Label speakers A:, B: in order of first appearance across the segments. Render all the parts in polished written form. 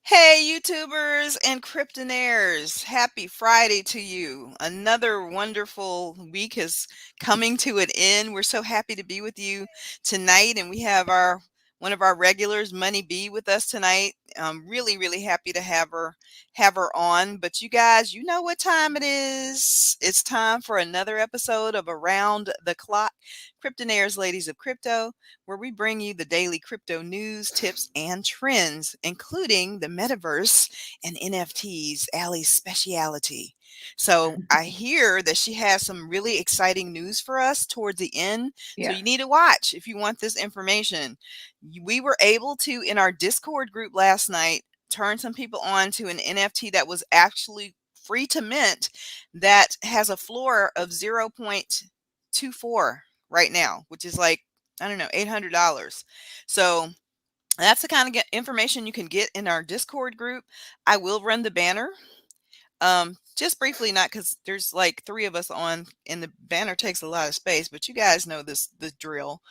A: Hey, YouTubers and Cryptonairz. Happy Friday to you. Another wonderful week is coming to an end. We're so happy to be with you tonight, and we have our one of our regulars, Money B, with us tonight. I'm really happy to have her on. But you guys, you know what time it is. It's time for another episode of Around the Clock, Cryptonairz Ladies of Crypto, where we bring you the daily crypto news, tips, and trends, including the metaverse and NFTs, Allie's speciality. So I hear that she has some really exciting news for us towards the end. So
B: Yeah.
A: you need to watch if you want this information. We were able to, in our Discord group last night, turn some people on to an NFT that was actually free to mint that has a floor of 0.24 right now, which is like, I don't know, $800. So that's the kind of information you can get in our Discord group. I will run the banner. Just briefly, not because there's like three of us on, and the banner takes a lot of space, but you guys know the drill.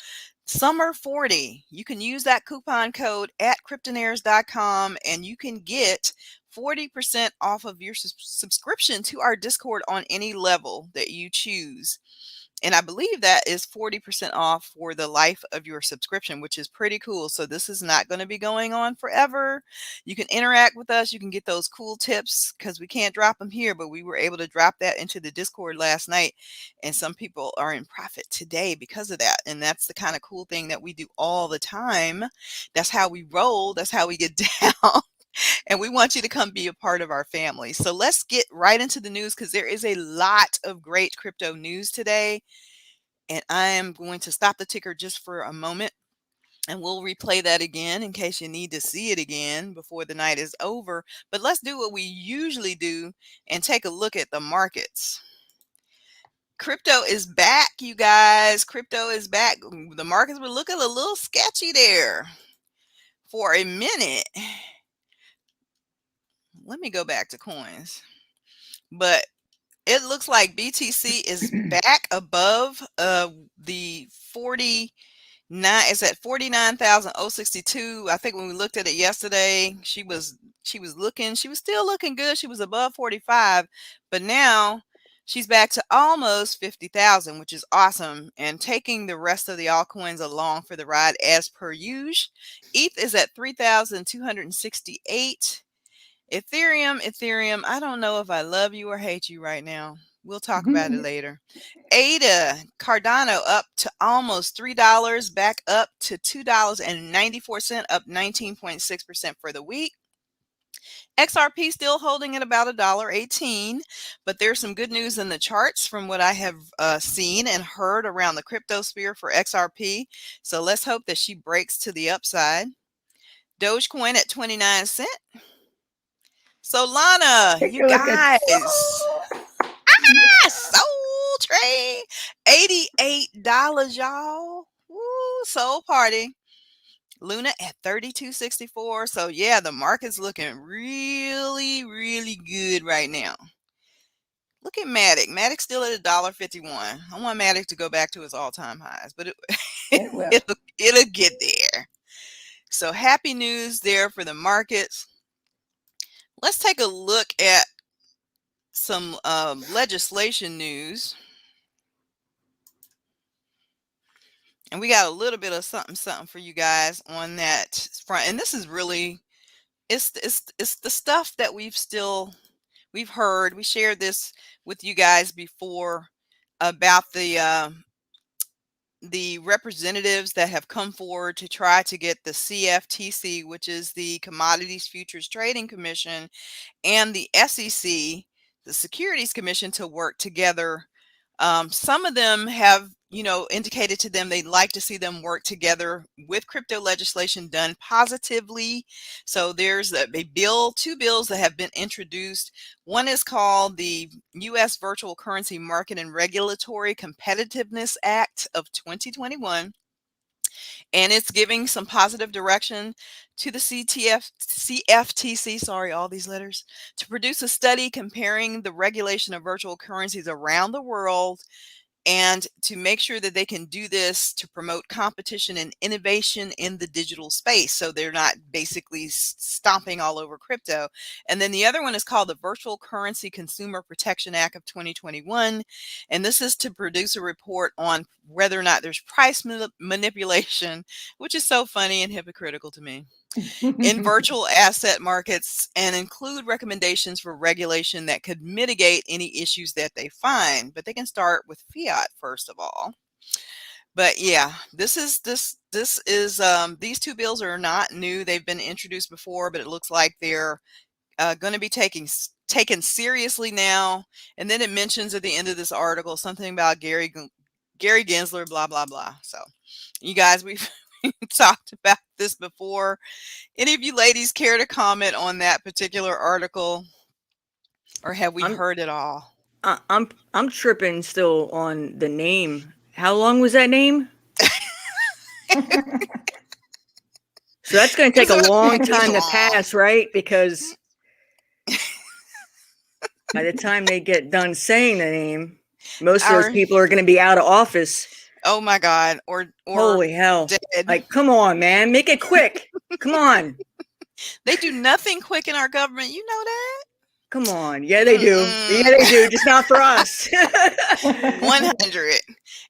A: Summer 40. You can use that coupon code at cryptonairz.com and you can get 40% off of your subscription to our Discord on any level that you choose. And I believe that is 40% off for the life of your subscription, which is pretty cool. So this is not going to be going on forever. You can interact with us. You can get those cool tips because we can't drop them here, but we were able to drop that into the Discord last night. And some people are in profit today because of that. And that's the kind of cool thing that we do all the time. That's how we roll. That's how we get down. And we want you to come be a part of our family. So let's get right into the news because there is a lot of great crypto news today. And I am going to stop the ticker just for a moment and we'll replay that again in case you need to see it again before the night is over. But let's do what we usually do and take a look at the markets. Crypto is back, you guys. Crypto is back. The markets were looking a little sketchy there for a minute. Let me go back to coins. But it looks like BTC is back above the 49. It's at 49,062. I think when we looked at it yesterday, she was still looking good. She was above 45, but now she's back to almost 50,000, which is awesome, and taking the rest of the altcoins along for the ride as per usual. ETH is at 3,268. Ethereum, I don't know if I love you or hate you right now. We'll talk about it later. ADA, Cardano up to almost $3, back up to $2.94, up 19.6% for the week. XRP still holding at about $1.18, but there's some good news in the charts from what I have seen and heard around the crypto sphere for XRP. So let's hope that she breaks to the upside. Dogecoin at 29 cents. Solana,
B: Take
A: you
B: a look at
A: guys.
B: yeah.
A: Soul Train, $88, y'all. Woo, soul party. Luna at 32.64. So yeah, the market's looking really good right now. Look at Matic. Matic's still at $1.51. I want Matic to go back to its all-time highs, but
B: It will.
A: it'll get there. So happy news there for the markets. Let's take a look at some legislation news. And we got a little bit of something for you guys on that front. And this is really, it's the stuff that we've heard. We shared this with you guys before about the representatives that have come forward to try to get the CFTC, which is the Commodities Futures Trading Commission, and the SEC, the Securities Commission, to work together. Some of them have, indicated to them they'd like to see them work together with crypto legislation done positively. So there's two bills that have been introduced. One is called the U.S. Virtual Currency Market and Regulatory Competitiveness Act of 2021. And it's giving some positive direction to the CFTC, sorry, all these letters, to produce a study comparing the regulation of virtual currencies around the world and to make sure that they can do this to promote competition and innovation in the digital space. So they're not basically stomping all over crypto. And then the other one is called the Virtual Currency Consumer Protection Act of 2021. And this is to produce a report on whether or not there's price manipulation, which is so funny and hypocritical to me, in virtual asset markets, and include recommendations for regulation that could mitigate any issues that they find. But they can start with fiat first of all. But yeah, these two bills are not new. They've been introduced before, but it looks like they're going to be taken seriously now. And then it mentions at the end of this article something about Gary Gensler, blah blah blah. So, you guys, we've talked about this before. Any of you ladies care to comment on that particular article, or have we
C: I'm
A: heard it all?
C: I'm tripping still on the name. How long was that name? So that's going to
A: It
C: take
A: was
C: a
A: about
C: long
A: 2 pages
C: time to
A: long.
C: pass, right? Because by the time they get done saying the name, most of those
A: Our
C: people are going to be out of office.
A: Oh my God, or
C: Holy hell.
A: dead.
C: Like, come on, man. Make it quick. Come on.
A: They do nothing quick in our government. You know that?
C: Come on. Yeah, they do. Yeah,
A: Mm-mm.
C: they do. Just not for us.
A: 100.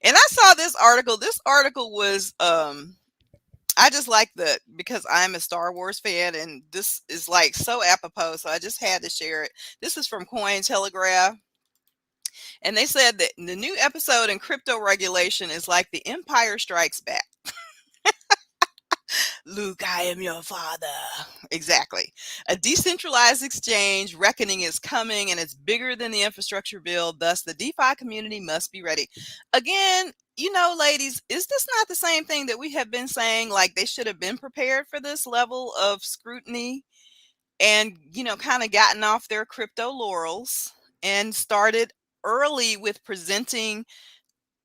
A: And I saw this article. This article was I just like because I'm a Star Wars fan, and this is like so apropos, so I just had to share it. This is from Cointelegraph. And they said that the new episode in crypto regulation is like The Empire Strikes Back. Luke, I am your father. Exactly. A decentralized exchange reckoning is coming, and it's bigger than the infrastructure bill. Thus, the DeFi community must be ready. Again, ladies, is this not the same thing that we have been saying? Like, they should have been prepared for this level of scrutiny and, kind of gotten off their crypto laurels and started early with presenting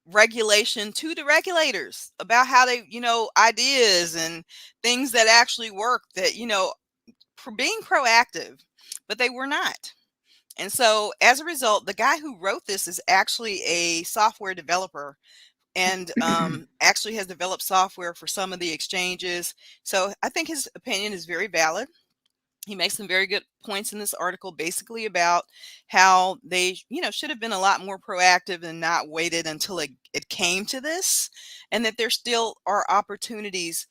A: regulation to the regulators about how they, ideas and things that actually work, that, being proactive, but they were not. And so as a result, the guy who wrote this is actually a software developer, and actually has developed software for some of the exchanges. So I think his opinion is very valid. He makes some very good points in this article, basically about how they, should have been a lot more proactive and not waited until it came to this, and that there still are opportunities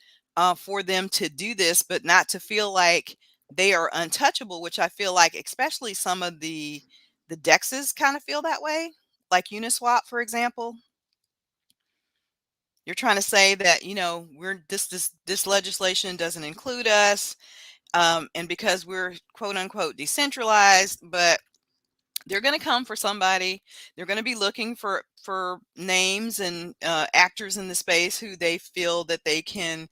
A: for them to do this, but not to feel like they are untouchable, which I feel like especially some of the dexes kind of feel that way, like Uniswap, for example. You're trying to say that, we're this legislation doesn't include us, and because we're quote unquote decentralized, but they're going to come for somebody. They're going to be looking for names and actors in the space who they feel that they can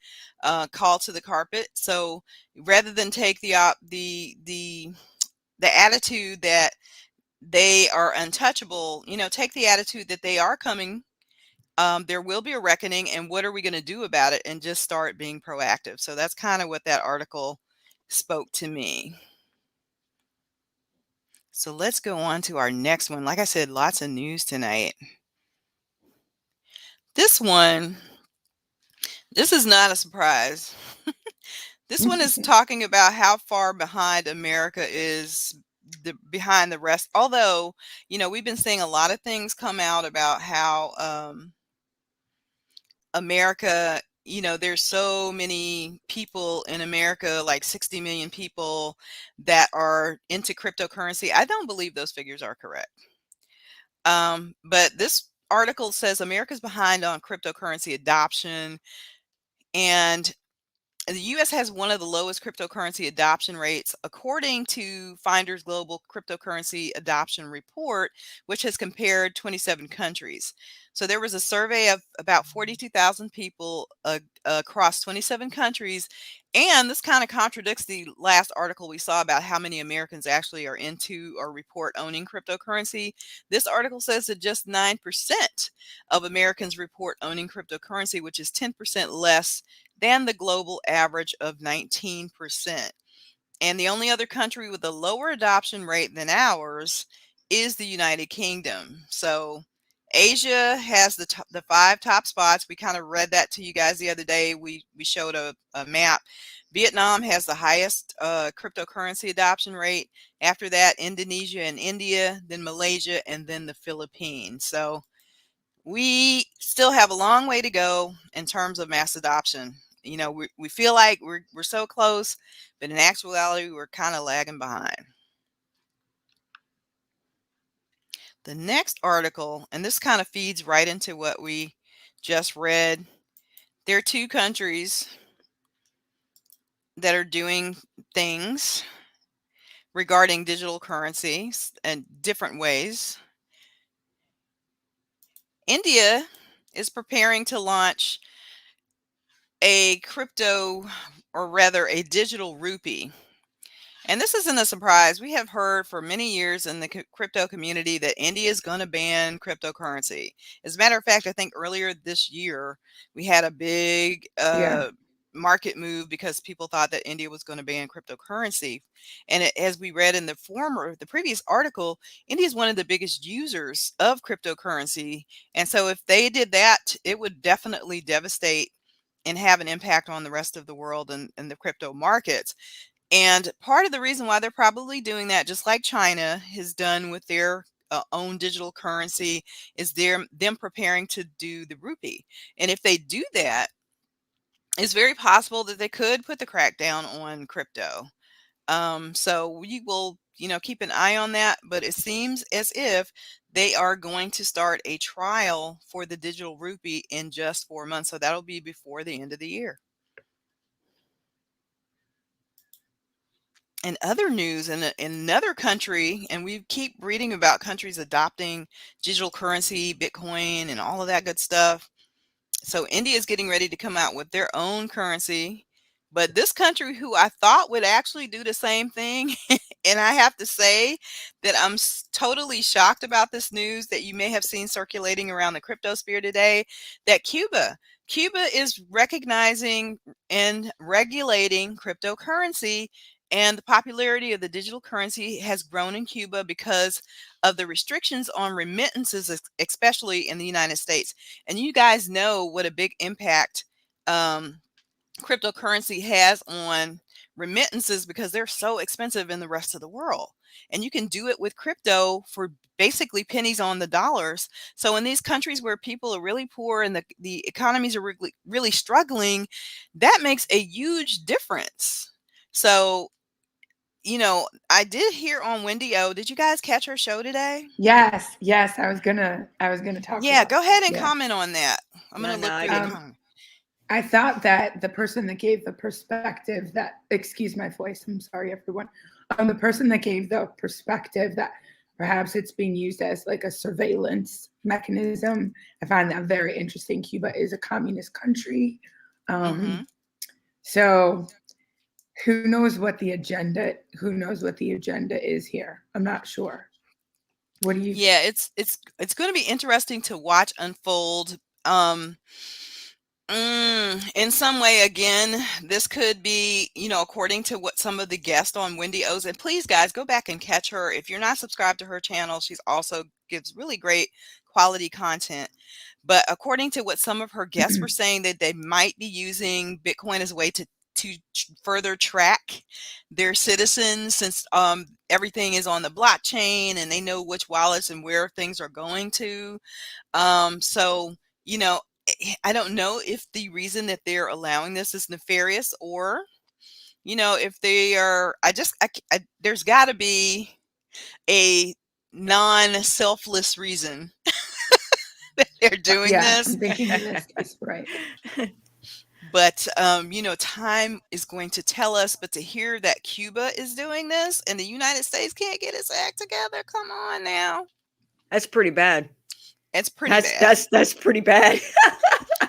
A: call to the carpet. So rather than take the attitude that they are untouchable, take the attitude that they are coming. There will be a reckoning, and what are we going to do about it? And just start being proactive. So that's kind of what that article spoke to me. So let's go on to our next one. Like I said, lots of news tonight. This is not a surprise. This one is talking about how far behind America is behind the rest. Although, we've been seeing a lot of things come out about how America, there's so many people in America, like 60 million people that are into cryptocurrency. I don't believe those figures are correct. But this article says America's behind on cryptocurrency adoption, and the U.S. has one of the lowest cryptocurrency adoption rates, according to Finder's Global Cryptocurrency Adoption Report, which has compared 27 countries. So there was a survey of about 42,000 people across 27 countries. And this kind of contradicts the last article we saw about how many Americans actually are into or report owning cryptocurrency. This article says that just 9% of Americans report owning cryptocurrency, which is 10% less than the global average of 19%. And the only other country with a lower adoption rate than ours is the United Kingdom. So Asia has the 5 top spots. We kind of read that to you guys the other day. We showed a map. Vietnam has the highest cryptocurrency adoption rate. After that, Indonesia and India, then Malaysia, and then the Philippines. So we still have a long way to go in terms of mass adoption. We feel like we're so close, but in actuality, we're kind of lagging behind. The next article, and this kind of feeds right into what we just read. There are 2 countries that are doing things regarding digital currencies in different ways. India is preparing to launch a crypto, or rather a digital rupee. And this isn't a surprise. We have heard for many years in the crypto community that India is going to ban cryptocurrency. As a matter of fact, I think earlier this year we had a big
B: Yeah.
A: market move because people thought that India was going to ban cryptocurrency. And as we read in the previous article, India is one of the biggest users of cryptocurrency. And so if they did that, it would definitely devastate and have an impact on the rest of the world and the crypto markets. And part of the reason why they're probably doing that, just like China has done with their own digital currency, is them preparing to do the rupee. And if they do that, it's very possible that they could put the crackdown on crypto. So we will, keep an eye on that. But it seems as if they are going to start a trial for the digital rupee in just 4 months. So that'll be before the end of the year. In other news, in another country, and we keep reading about countries adopting digital currency, Bitcoin, and all of that good stuff. So India is getting ready to come out with their own currency. But this country, who I thought would actually do the same thing, and I have to say that I'm totally shocked about this news that you may have seen circulating around the crypto sphere today, that Cuba is recognizing and regulating cryptocurrency, and the popularity of the digital currency has grown in Cuba because of the restrictions on remittances, especially in the United States. And you guys know what a big impact cryptocurrency has on remittances, because they're so expensive in the rest of the world. And you can do it with crypto for basically pennies on the dollars. So in these countries where people are really poor and the economies are really, really struggling, that makes a huge difference. So, I did hear on Wendy O. Did you guys catch her show today?
B: Yes. Yes. I was gonna talk
A: Yeah,
B: about
A: go ahead
B: that.
A: and
B: Yeah.
A: comment on that. I'm
C: No,
A: going to
C: no,
A: look
C: I
A: through the
C: didn't.
A: comment.
B: I thought that the person that gave the perspective that, excuse my voice, I'm sorry, everyone. The person that gave the perspective that perhaps it's being used as like a surveillance mechanism, I find that very interesting. Cuba is a communist country.
A: Mm-hmm.
B: So who knows what the agenda is here? I'm not sure. What do you
A: Yeah,
B: think?
A: it's going to be interesting to watch unfold. In some way, again, this could be, according to what some of the guests on Wendy O's, and please, guys, go back and catch her. If you're not subscribed to her channel, she's also gives really great quality content. But according to what some of her guests were saying, that they might be using Bitcoin as a way to further track their citizens, since everything is on the blockchain and they know which wallets and where things are going to. So, you know, I don't know if the reason that they're allowing this is nefarious, or, if they are, there's got to be a non-selfless reason that they're doing
B: Yeah,
A: this.
B: I'm thinking in this case, right.
A: But, time is going to tell us. But to hear that Cuba is doing this and the United States can't get its act together, come on now.
C: That's pretty bad.
A: It's pretty
C: That's
A: bad.
C: that's pretty bad.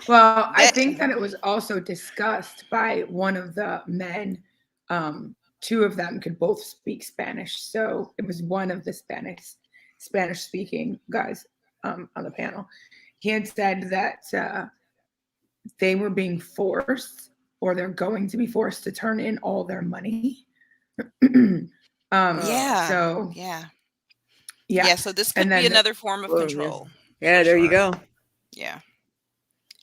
B: Well, I
A: That-
B: think that it was also discussed by one of the men. Two of them could both speak Spanish, so it was one of the Spanish speaking guys on the panel. He had said that they were being forced, or they're going to be forced, to turn in all their money.
A: Yeah.
B: So
A: Yeah.
B: yeah,
A: Yeah. So this could
B: and
A: be
B: then
A: another form of
C: Oh, yeah.
A: control.
C: Yeah,
A: for
C: there you
A: sure.
C: go.
A: Yeah.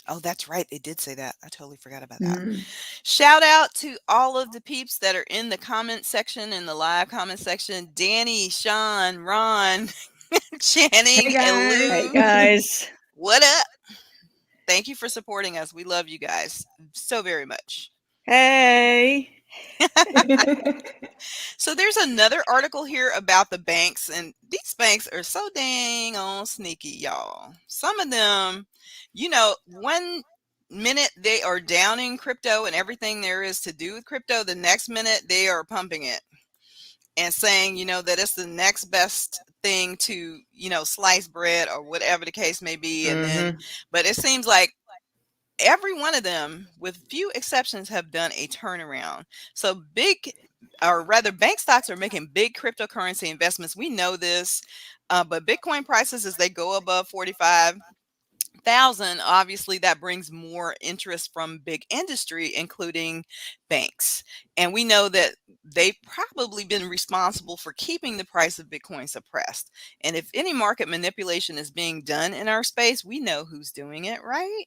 A: Oh, that's right. They did say that. I totally forgot about that.
B: Mm.
A: Shout out to all of the peeps that are in the comment section, in the live comment section. Danny, Sean, Ron,
B: Hey
A: Channing, and
B: guys.
C: Hey
A: Lou.
C: guys.
A: What up? Thank you for supporting us. We love you guys so very much.
C: Hey.
A: So there's another article here about the banks, and these banks are so dang on sneaky, y'all. Some of them, one minute they are downing crypto and everything there is to do with crypto, the next minute they are pumping it and saying, that it's the next best thing to, slice bread or whatever the case may be. And then,
C: Mm-hmm.
A: but it seems like every one of them, with few exceptions, have done a turnaround. So or rather, bank stocks are making big cryptocurrency investments. We know this, but Bitcoin prices, as they go above 45,000, obviously that brings more interest from big industry, including banks. And we know that they've probably been responsible for keeping the price of Bitcoin suppressed. And if any market manipulation is being done in our space, we know who's doing it, right?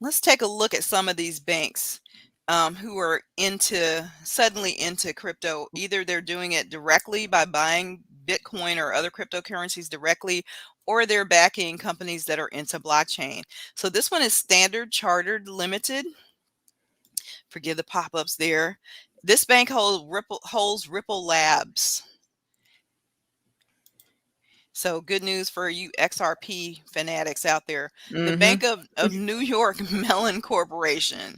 A: Let's take a look at some of these banks who are suddenly into crypto. Either they're doing it directly by buying Bitcoin or other cryptocurrencies directly, or they're backing companies that are into blockchain. So this one is Standard Chartered Limited. Forgive the pop-ups there. This bank holds Ripple Labs. So good news for you XRP fanatics out there. The Bank
C: Mm-hmm.
A: of New York Mellon Corporation.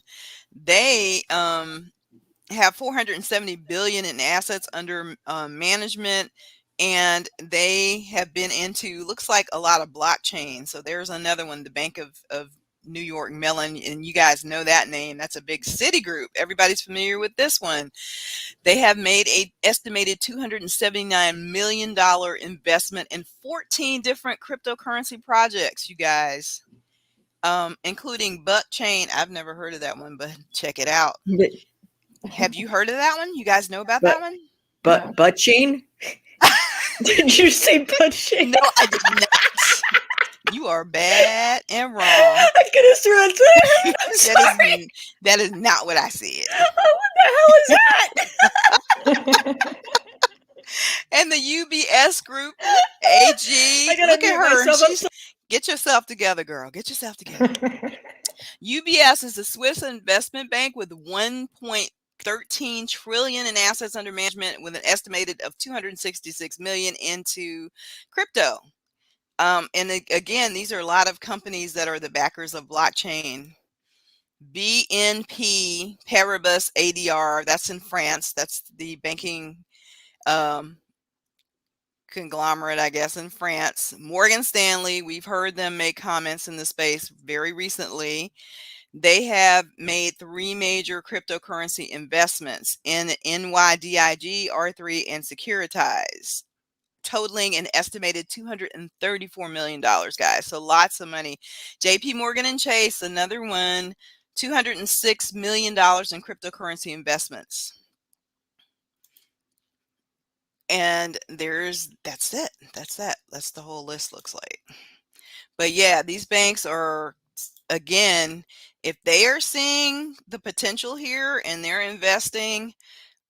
A: They have 470 billion in assets under management, and they have been into, looks like, a lot of blockchain. So there's another one, the Bank of New York Mellon, and you guys know that name. That's a big Citigroup. Everybody's familiar with this one. They have made a estimated $279 million investment in 14 different cryptocurrency projects, you guys, including Buck Chain. I've never heard of that one, but check it out. Have you heard of that one? You guys know about that one?
B: No.
C: Butt chain? Did you say butt chain?
A: No, I did not. You are bad and wrong.
C: I could have sworn that. I'm sorry.
A: That is not what I said.
C: Oh, what the hell is that?
A: And the UBS Group AG,
C: I gotta
A: look at
C: mute
A: her.
C: myself. I'm
A: She's, get yourself together, girl. Get yourself together. UBS is a Swiss investment bank with 1.13 trillion in assets under management, with an estimated of 266 million into crypto. Again, these are a lot of companies that are the backers of blockchain. BNP Paribas ADR, that's in France. That's the banking conglomerate, I guess, in France. Morgan Stanley, we've heard them make comments in the space very recently. They have made 3 major cryptocurrency investments in NYDIG, R3, and Securitize, totaling an estimated $234 million, guys. So lots of money. JP Morgan and Chase, another one, $206 million in cryptocurrency investments. And that's it. That's the whole list looks like. But yeah, these banks are, again, if they are seeing the potential here and they're investing,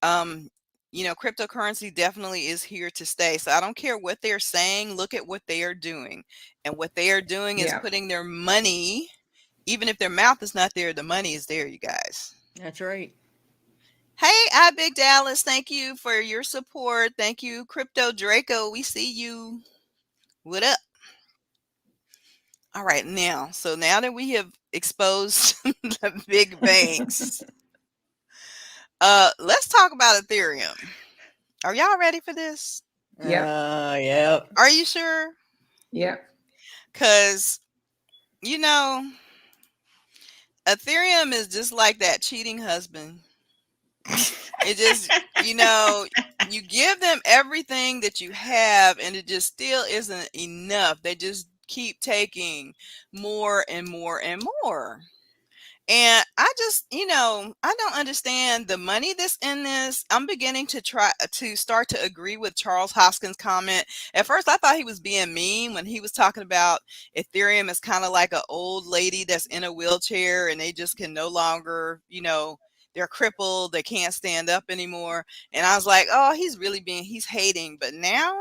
A: cryptocurrency definitely is here to stay. So I don't care what they're saying. Look at what they are doing. And what they are doing is
B: Yeah.
A: putting their money, even if their mouth is not there, the money is there, you guys.
C: That's right.
A: Hey, Big Dallas, thank you for your support. Thank you, Crypto Draco. We see you. What up? All right, now that we have exposed the big banks, let's talk about Ethereum. Are y'all ready for this?
B: Yep.
C: Yep.
A: Are you sure?
B: Yep.
A: Because, Ethereum is just like that cheating husband. It just, you give them everything that you have, and it just still isn't enough. They just keep taking more and more and more. And I just, I don't understand the money that's in this. I'm beginning to try to start to agree with Charles Hoskins' comment. At first, I thought he was being mean when he was talking about Ethereum as kind of like an old lady that's in a wheelchair and they just can no longer, they're crippled, they can't stand up anymore. And I was like, oh, he's hating. But now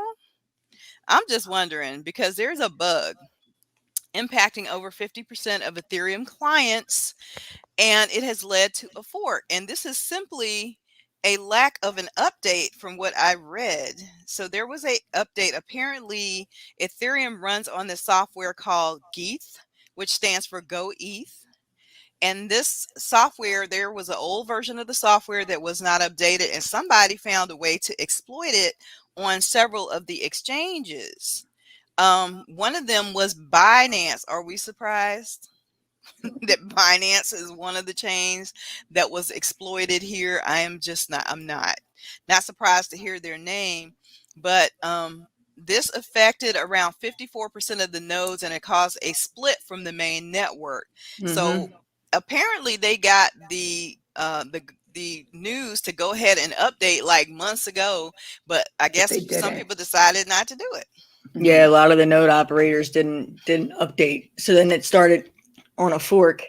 A: I'm just wondering because there's a bug impacting over 50% of Ethereum clients and it has led to a fork. And this is simply a lack of an update from what I read. So there was a update. Apparently, Ethereum runs on this software called GETH, which stands for Go ETH. And this software, there was an old version of the software that was not updated, and somebody found a way to exploit it on several of the exchanges. One of them was Binance. Are we surprised that Binance is one of the chains that was exploited here? I'm not surprised to hear their name, but this affected around 54% of the nodes and it caused a split from the main network. So
C: Mm-hmm.
A: apparently they got the news to go ahead and update like months ago, but I
B: But
A: guess
B: they
A: some
B: didn't.
A: people decided not to do it.
C: Yeah, a lot of the node operators didn't update. So then it started on a fork.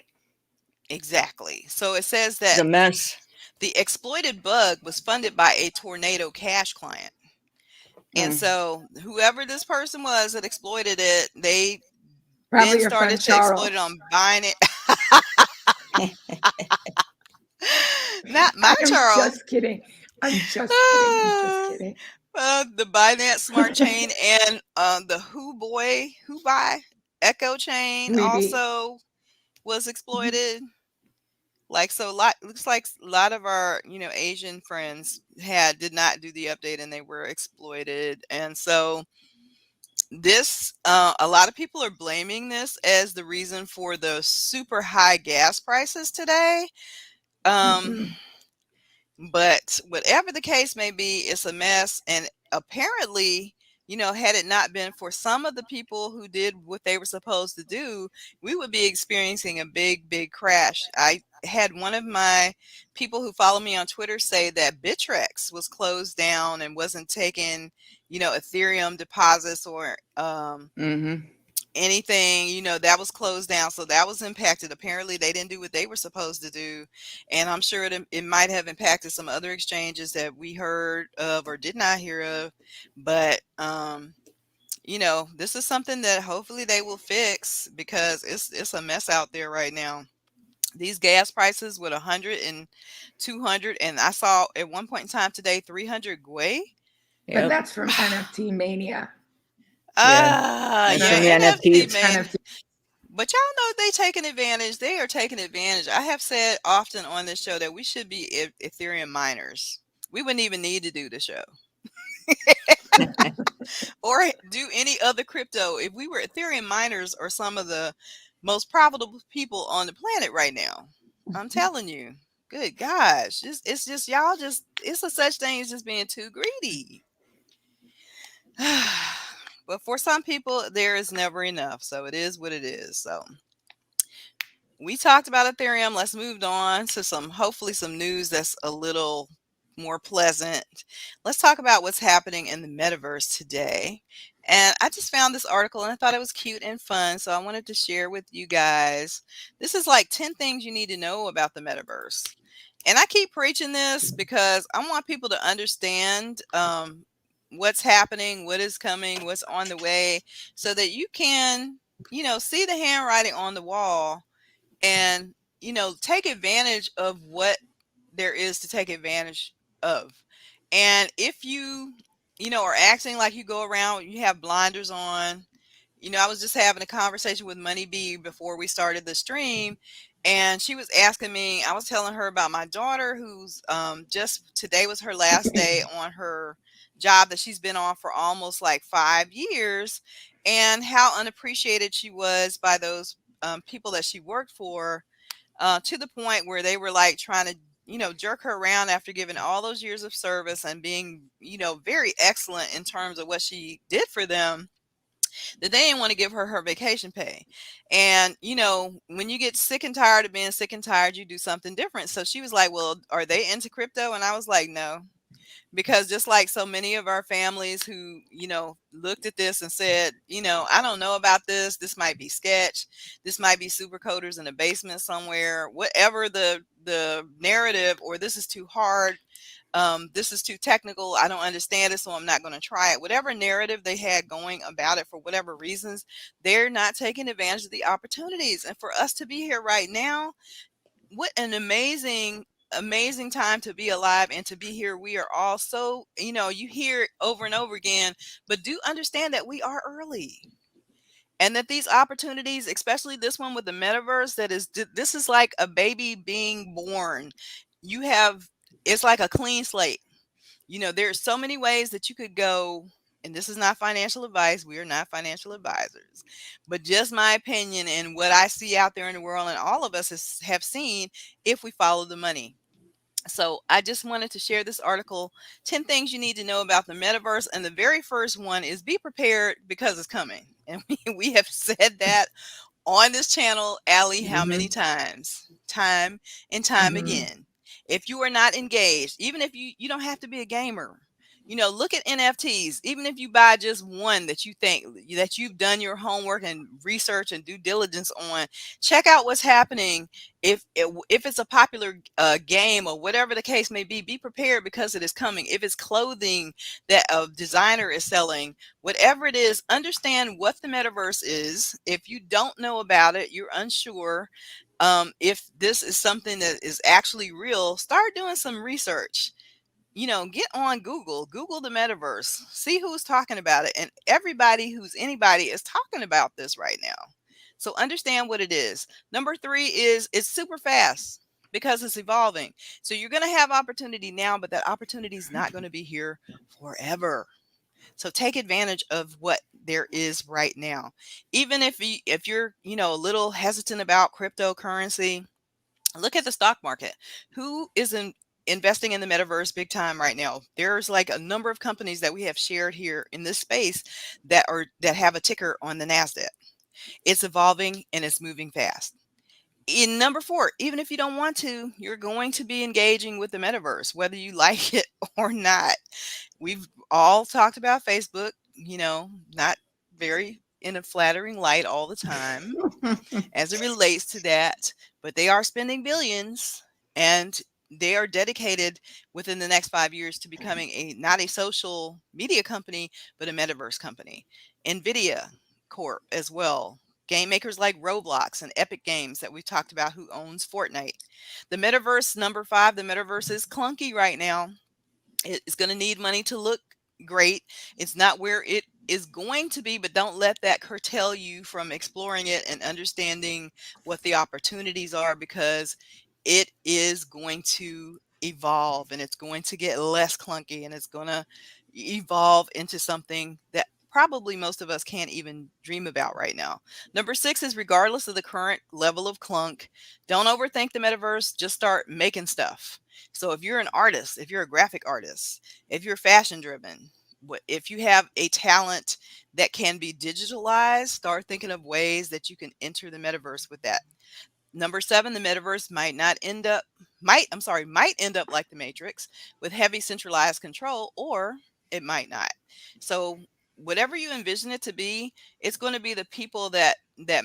A: Exactly. So it says
C: It's
A: that
C: a mess.
A: the exploited bug was funded by a Tornado Cash client. And
C: Mm.
A: so whoever this person was that exploited it, they
B: Probably
A: then
B: your friend
A: started to exploit it
B: Charles.
A: on Binance. Not my
B: I'm
A: Charles.
B: just kidding. I'm just kidding. I'm just kidding.
A: The Binance Smart Chain and the Hubai Echo Chain
B: Weeby.
A: also was
B: Mhm.
A: exploited. Like so, lot looks like a lot of our Asian friends did not do the update and they were exploited, and so this a lot of people are blaming this as the reason for the super high gas prices today. Um,
B: Mhm.
A: but whatever the case may be, it's a mess. And apparently, had it not been for some of the people who did what they were supposed to do, we would be experiencing a big, big crash. I had one of my people who follow me on Twitter say that Bittrex was closed down and wasn't taking, Ethereum deposits or
C: Mm-hmm.
A: anything that was closed down, so that was impacted. Apparently they didn't do what they were supposed to do, and I'm sure it might have impacted some other exchanges that we heard of or did not hear of. But this is something that hopefully they will fix because it's a mess out there right now. These gas prices with 100 and 200, and I saw at one point in time today 300 gwei.
B: But
C: Yep.
B: that's from NFT Mania.
C: Yeah. That's from
A: Yeah,
C: the
B: Yeah.
A: NFT
C: NFTs.
A: man.
B: NFT.
A: But y'all know they taking advantage. They are taking advantage. I have said often on this show that we should be Ethereum miners. We wouldn't even need to do the show or do any other crypto if we were Ethereum miners or some of the most profitable people on the planet right now. I'm telling you. Good gosh. It's just y'all just it's a such thing as just being too greedy. But for some people there is never enough. So it is what it is. So we talked about Ethereum. Let's move on to hopefully some news that's a little more pleasant. Let's talk about what's happening in the metaverse today. And I just found this article and I thought it was cute and fun. So I wanted to share with you guys. This is like 10 things you need to know about the metaverse. And I keep preaching this because I want people to understand what's happening, what is coming, what's on the way, so that you can, see the handwriting on the wall and take advantage of what there is to take advantage of. And if are acting like you go around, you have blinders on. I was just having a conversation with Money B before we started the stream, and she was asking me, I was telling her about my daughter who's just today was her last day on her job that she's been on for almost like 5 years, and how unappreciated she was by those people that she worked for, to the point where they were like trying to, jerk her around after giving all those years of service and being, very excellent in terms of what she did for them. that they didn't want to give her her vacation pay. And, when you get sick and tired of being sick and tired, you do something different. So she was like, well, are they into crypto? And I was like, no, because just like so many of our families who, looked at this and said, I don't know about this. This might be sketch. This might be super coders in a basement somewhere, whatever the narrative, or this is too hard. This is too technical. I don't understand it, so I'm not going to try it. Whatever narrative they had going about it for whatever reasons, they're not taking advantage of the opportunities. And for us to be here right now, what an amazing time to be alive and to be here. We are all so, you hear it over and over again, but do understand that we are early. And that these opportunities, especially this one with the metaverse, this is like a baby being born. It's like a clean slate. There's so many ways that you could go, and this is not financial advice. We are not financial advisors, but just my opinion and what I see out there in the world, and all of us have seen if we follow the money. So I just wanted to share this article, 10 things you need to know about the metaverse. And the very first one is be prepared because it's coming. And we have said that on this channel, Allie, how many times? Time and time again. If you are not engaged, even if you don't have to be a gamer, look at NFTs. Even if you buy just one that you think that you've done your homework and research and due diligence on, check out what's happening. If it's a popular game or whatever the case may be prepared because it is coming. If it's clothing that a designer is selling, whatever it is, understand what the metaverse is. If you don't know about it, you're unsure. If this is something that is actually real, start doing some research. Get on Google the metaverse, see who's talking about it. And everybody who's anybody is talking about this right now. So understand what it is. Number 3 is it's super fast because it's evolving. So you're going to have opportunity now, but that opportunity is not going to be here forever. So take advantage of what there is right now. Even if you're, a little hesitant about cryptocurrency, look at the stock market. Who is investing in the metaverse big time right now? There's like a number of companies that we have shared here in this space that have a ticker on the NASDAQ. It's evolving and it's moving fast. In number 4, even if you don't want to, you're going to be engaging with the metaverse, whether you like it or not. We've all talked about Facebook, not very in a flattering light all the time as it relates to that, but they are spending billions, and they are dedicated within the next 5 years to becoming not a social media company, but a metaverse company. Nvidia Corp as well. Game makers like Roblox and Epic Games that we've talked about, who owns Fortnite. The metaverse, number 5, the metaverse is clunky right now. It's going to need money to look great. It's not where it is going to be, but don't let that curtail you from exploring it and understanding what the opportunities are, because it is going to evolve and it's going to get less clunky and it's going to evolve into something that probably most of us can't even dream about right now. Number 6 is regardless of the current level of clunk, don't overthink the metaverse, just start making stuff. So if you're an artist, if you're a graphic artist, if you're fashion driven, if you have a talent that can be digitalized, start thinking of ways that you can enter the metaverse with that. Number 7, the metaverse might end up like the Matrix with heavy centralized control, or it might not. So whatever you envision it to be, it's going to be the people that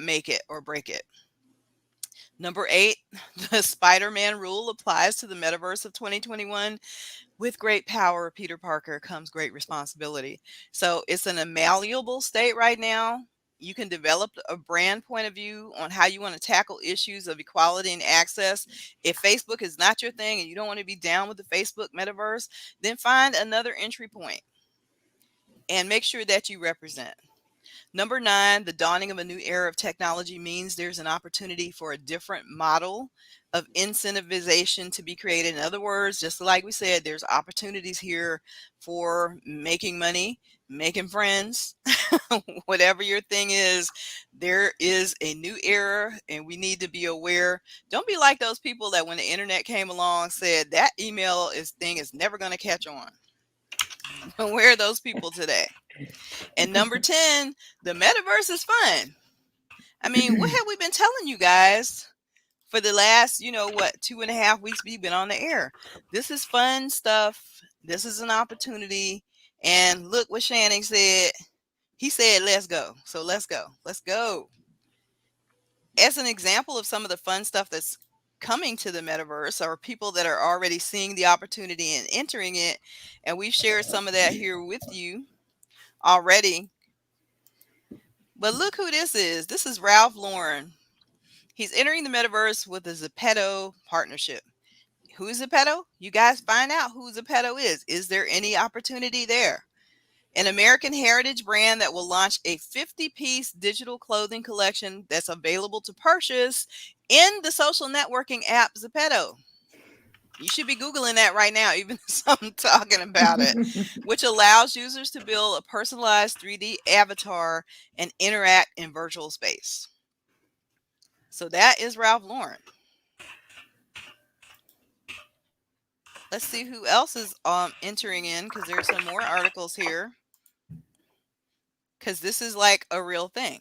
A: make it or break it. Number 8, the Spider-Man rule applies to the metaverse of 2021. With great power, Peter Parker, comes great responsibility. So it's an malleable state right now. You can develop a brand point of view on how you want to tackle issues of equality and access. If Facebook is not your thing and you don't want to be down with the Facebook metaverse, then find another entry point and make sure that you represent. Number 9, the dawning of a new era of technology means there's an opportunity for a different model of incentivization to be created. In other words, just like we said, there's opportunities here for making money, making friends, whatever your thing is. There is a new era and we need to be aware. Don't be like those people that when the internet came along said that email thing is never going to catch on. Where are those people today? And number 10, the metaverse is fun. I mean, what have we been telling you guys for the last, 2.5 weeks we've been on the air? This is fun stuff. This is an opportunity. And look what Shannon said. He said, let's go. So let's go. Let's go. As an example of some of the fun stuff that's coming to the metaverse, are people that are already seeing the opportunity and entering it. And we've shared some of that here with you already. But look who this is. This is Ralph Lauren. He's entering the metaverse with a Zepeto partnership. Who's Zepeto? You guys find out who Zepeto is. Is there any opportunity there? An American heritage brand that will launch a 50-piece digital clothing collection that's available to purchase in the social networking app Zepeto. You should be Googling that right now, even as I'm talking about it, which allows users to build a personalized 3D avatar and interact in virtual space. So that is Ralph Lauren. Let's see who else is entering in, because there's some more articles here, because this is like a real thing.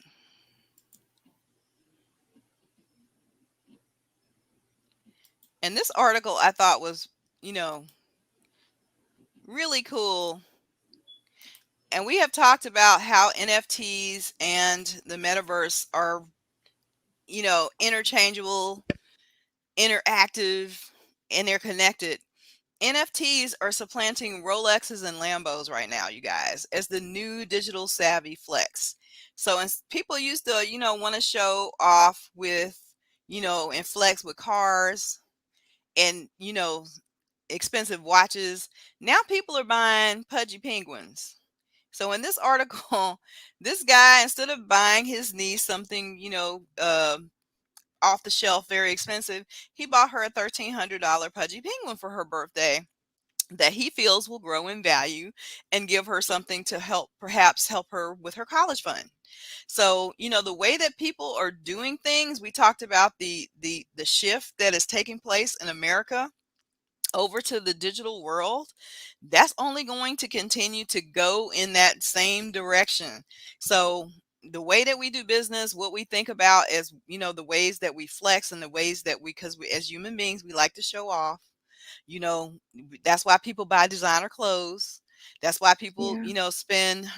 A: And this article I thought was, really cool. And we have talked about how NFTs and the metaverse are, interchangeable, interactive, and they're connected. NFTs are supplanting Rolexes and Lambos right now, you guys, as the new digital savvy flex. So people used to, want to show off with, and flex with cars and, expensive watches. Now people are buying pudgy penguins. So in this article, this guy, instead of buying his niece something, off the shelf, very expensive, he bought her a $1,300 pudgy penguin for her birthday that he feels will grow in value and give her something to perhaps help her with her college fund. So, the way that people are doing things, we talked about the shift that is taking place in America over to the digital world. That's only going to continue to go in that same direction. So the way that we do business, what we think about as, the ways that we flex and the ways that because we, as human beings, we like to show off. You know, that's why people buy designer clothes. That's why people,
B: Yeah.
A: Spend,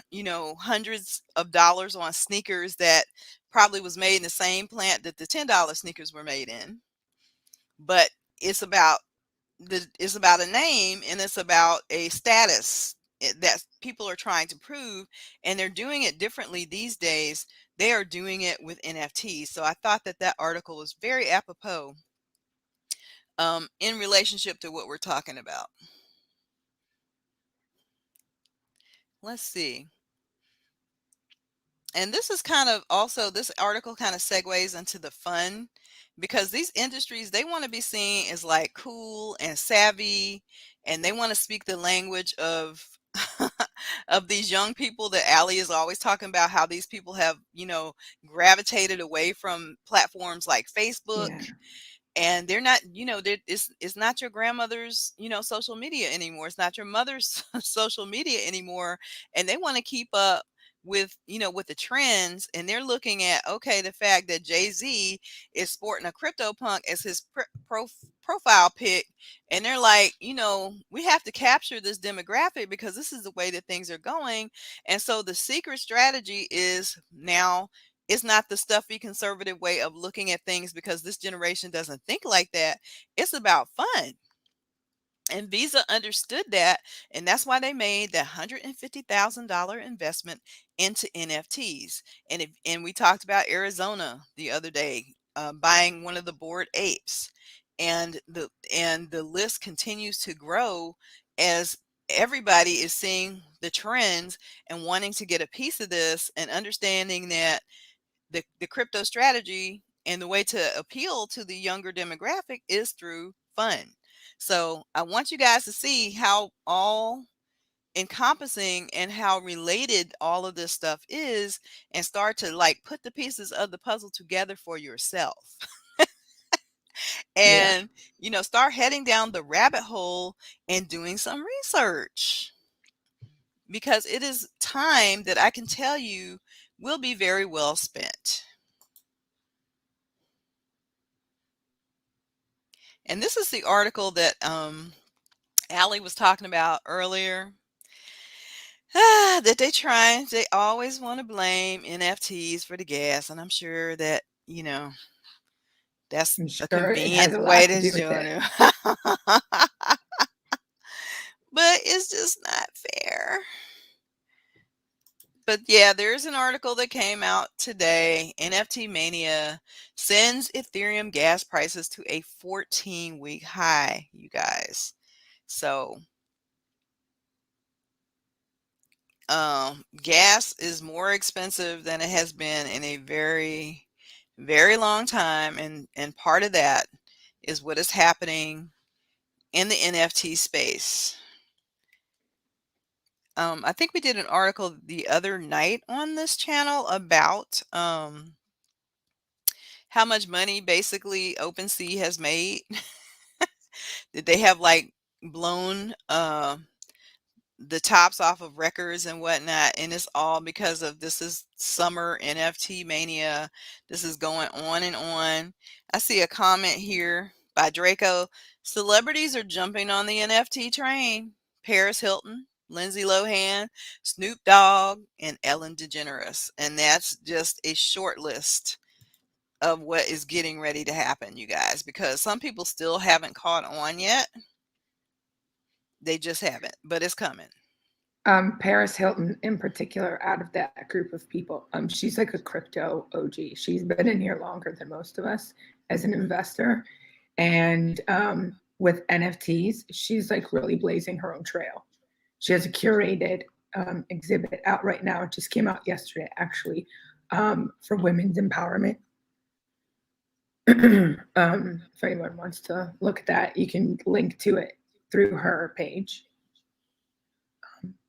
A: hundreds of dollars on sneakers that probably was made in the same plant that the $10 sneakers were made in. But it's about it's about a name, and it's about a status that people are trying to prove, and they're doing it differently these days. They are doing it with NFTs. So I thought that article was very apropos in relationship to what we're talking about. Let's see. And this is kind of also, this article kind of segues into the fun, because these industries, they want to be seen as like cool and savvy, and they want to speak the language of of these young people that Allie is always talking about, how these people have, gravitated away from platforms like Facebook,
B: Yeah.
A: and they're not, it's not your grandmother's, social media anymore. It's not your mother's social media anymore. And they want to keep up with, with the trends. And they're looking at, okay, the fact that Jay-Z is sporting a CryptoPunk as his profile pic. And they're like, we have to capture this demographic because this is the way that things are going. And so the secret strategy is now, it's not the stuffy conservative way of looking at things, because this generation doesn't think like that. It's about fun. And Visa understood that. And that's why they made that $150,000 investment into NFTs. And we talked about Arizona the other day, buying one of the Bored Apes. And the list continues to grow as everybody is seeing the trends and wanting to get a piece of this, and understanding that the crypto strategy and the way to appeal to the younger demographic is through fun. So I want you guys to see how all encompassing and how related all of this stuff is, and start to like put the pieces of the puzzle together for yourself.
B: Yeah.
A: And start heading down the rabbit hole and doing some research. because it is time that I can tell you will be very well spent. And this is the article that Allie was talking about earlier. That they always want to blame NFTs for the gas. And I'm sure that, that's
B: I'm
A: a
B: sure it has
A: convenient
B: a
A: way
B: lot to
A: to
B: do with
A: do
B: it.
A: it. But it's just not fair. But yeah, there's an article that came out today. NFT Mania sends Ethereum gas prices to a 14-week high, you guys. So, gas is more expensive than it has been in a very, very long time, and part of that is what is happening in the NFT space. I think we did an article the other night on this channel about how much money basically OpenSea has made. That they have like blown the tops off of records and whatnot, and it's all because of this is summer NFT mania. This is going on and on. I see a comment here by Draco. Celebrities are jumping on the NFT train. Paris Hilton, Lindsay Lohan, Snoop Dogg, and Ellen DeGeneres. And that's just a short list of what is getting ready to happen, you guys, because some people still haven't caught on yet. They just haven't, but it's coming.
B: Paris Hilton, in particular, out of that group of people, she's like a crypto OG. She's been in here longer than most of us as an investor, and with NFTs, she's like really blazing her own trail. She has a curated exhibit out right now. It just came out yesterday, actually, for women's empowerment. If anyone wants to look at that, you can link to it through her page.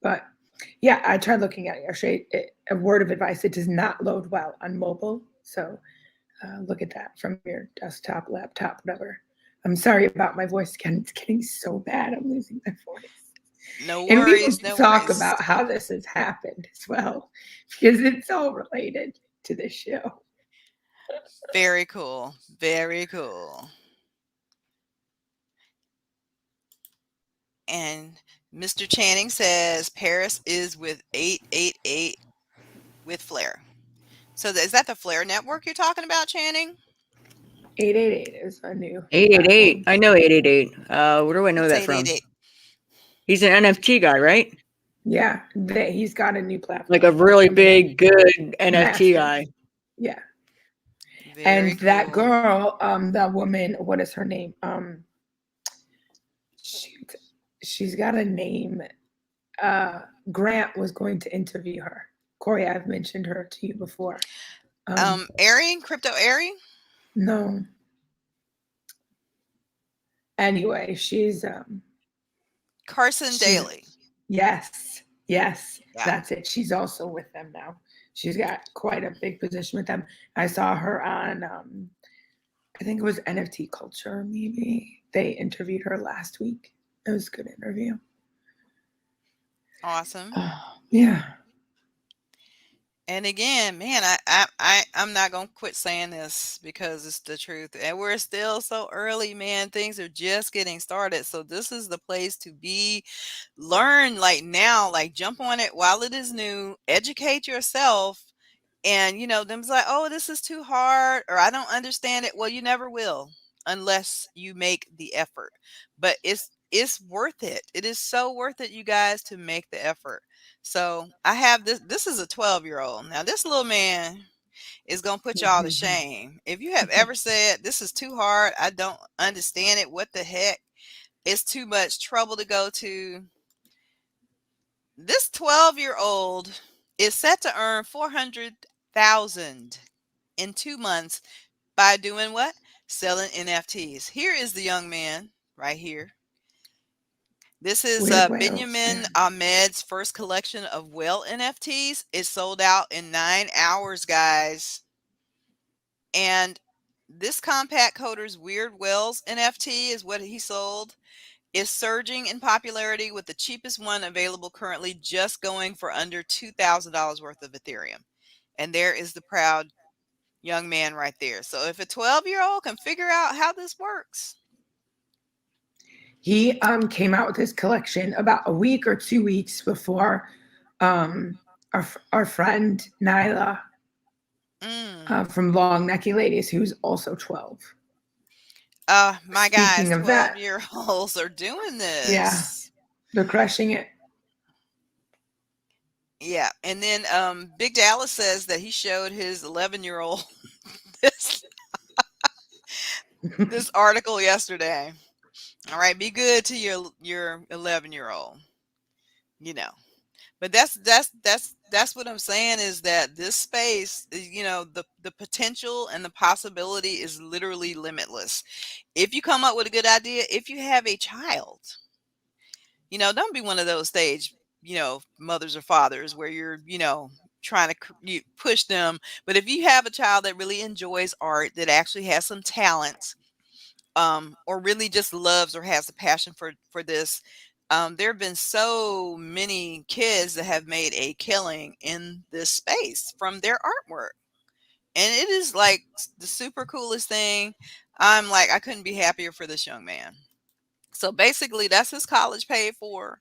B: But yeah, I tried looking at it yesterday. A word of advice: it does not load well on mobile. So look at that from your desktop, laptop, whatever. I'm sorry about my voice again. It's getting so bad. I'm losing my voice.
A: No
B: And we will
A: worries, no
B: talk
A: worries.
B: about how this has happened as well, because it's all related to this show.
A: Very cool. Very cool. And Mr. Channing says Paris is with 888 with Flair. So is that the Flair network you're talking about, Channing?
B: 888 is a new
C: 888.
B: platform.
C: I know 888. Where do I know
A: What's
C: that from?
A: 888?
C: He's an NFT guy, right?
B: Yeah, he's got a new platform.
C: Like a really big, good NFT
B: massive.
C: guy.
B: Yeah.
A: Very
B: And that
A: cool.
B: girl, that woman, what is her name? Shoot, she's got a name. Grant was going to interview her. Corey, I've mentioned her to you before.
A: Cryptonairz?
B: No. Anyway, she's
A: Carson Daly.
B: Yes, yes,
A: Yeah.
B: that's it. She's also with them now. She's got quite a big position with them. I saw her on I think it was NFT Culture, maybe. They interviewed her last week. It was a good interview.
A: Awesome.
B: Yeah.
A: And again, man, I'm not gonna quit saying this because it's the truth. And we're still so early, man. Things are just getting started. So this is the place to be. Learn like now, like jump on it while it is new, educate yourself. And them's like, oh, this is too hard, or I don't understand it. Well, you never will unless you make the effort. But it's worth it. It is so worth it, you guys, to make the effort. So I have this is a 12-year-old. Now this little man is gonna put y'all to shame. If you have ever said this is too hard, I don't understand it, what the heck? It's too much trouble to go to. This 12-year-old is set to earn 400,000 in 2 months by doing what? Selling NFTs. Here is the young man right here. This is
B: Weird whales,
A: Benjamin
B: yeah.
A: Ahmed's first collection of whale NFTs. It sold out in 9 hours, guys. And this Compact Coder's Weird Whales NFT is what he sold. is surging in popularity, with the cheapest one available currently just going for under $2,000 worth of Ethereum. And there is the proud young man right there. So if a 12-year-old can figure out how this works.
B: He came out with his collection about a week or 2 weeks before our friend Nyla from Long Necky Ladies, who's also 12.
A: My
B: Speaking
A: guys,
B: of that,
A: 12-year-olds are doing this.
B: yeah, they're crushing it.
A: Yeah. And then Big Dallas says that he showed his 11-year-old this this article yesterday. All right, be good to your 11-year-old. You know. But that's what I'm saying, is that this space, the potential and the possibility is literally limitless. If you come up with a good idea, if you have a child, don't be one of those stage, mothers or fathers where you're, trying to push them. But if you have a child that really enjoys art, that actually has some talent, or really just loves or has a passion for this, there have been so many kids that have made a killing in this space from their artwork, and it is like the super coolest thing. I'm like, I couldn't be happier for this young man. So basically, that's his college paid for.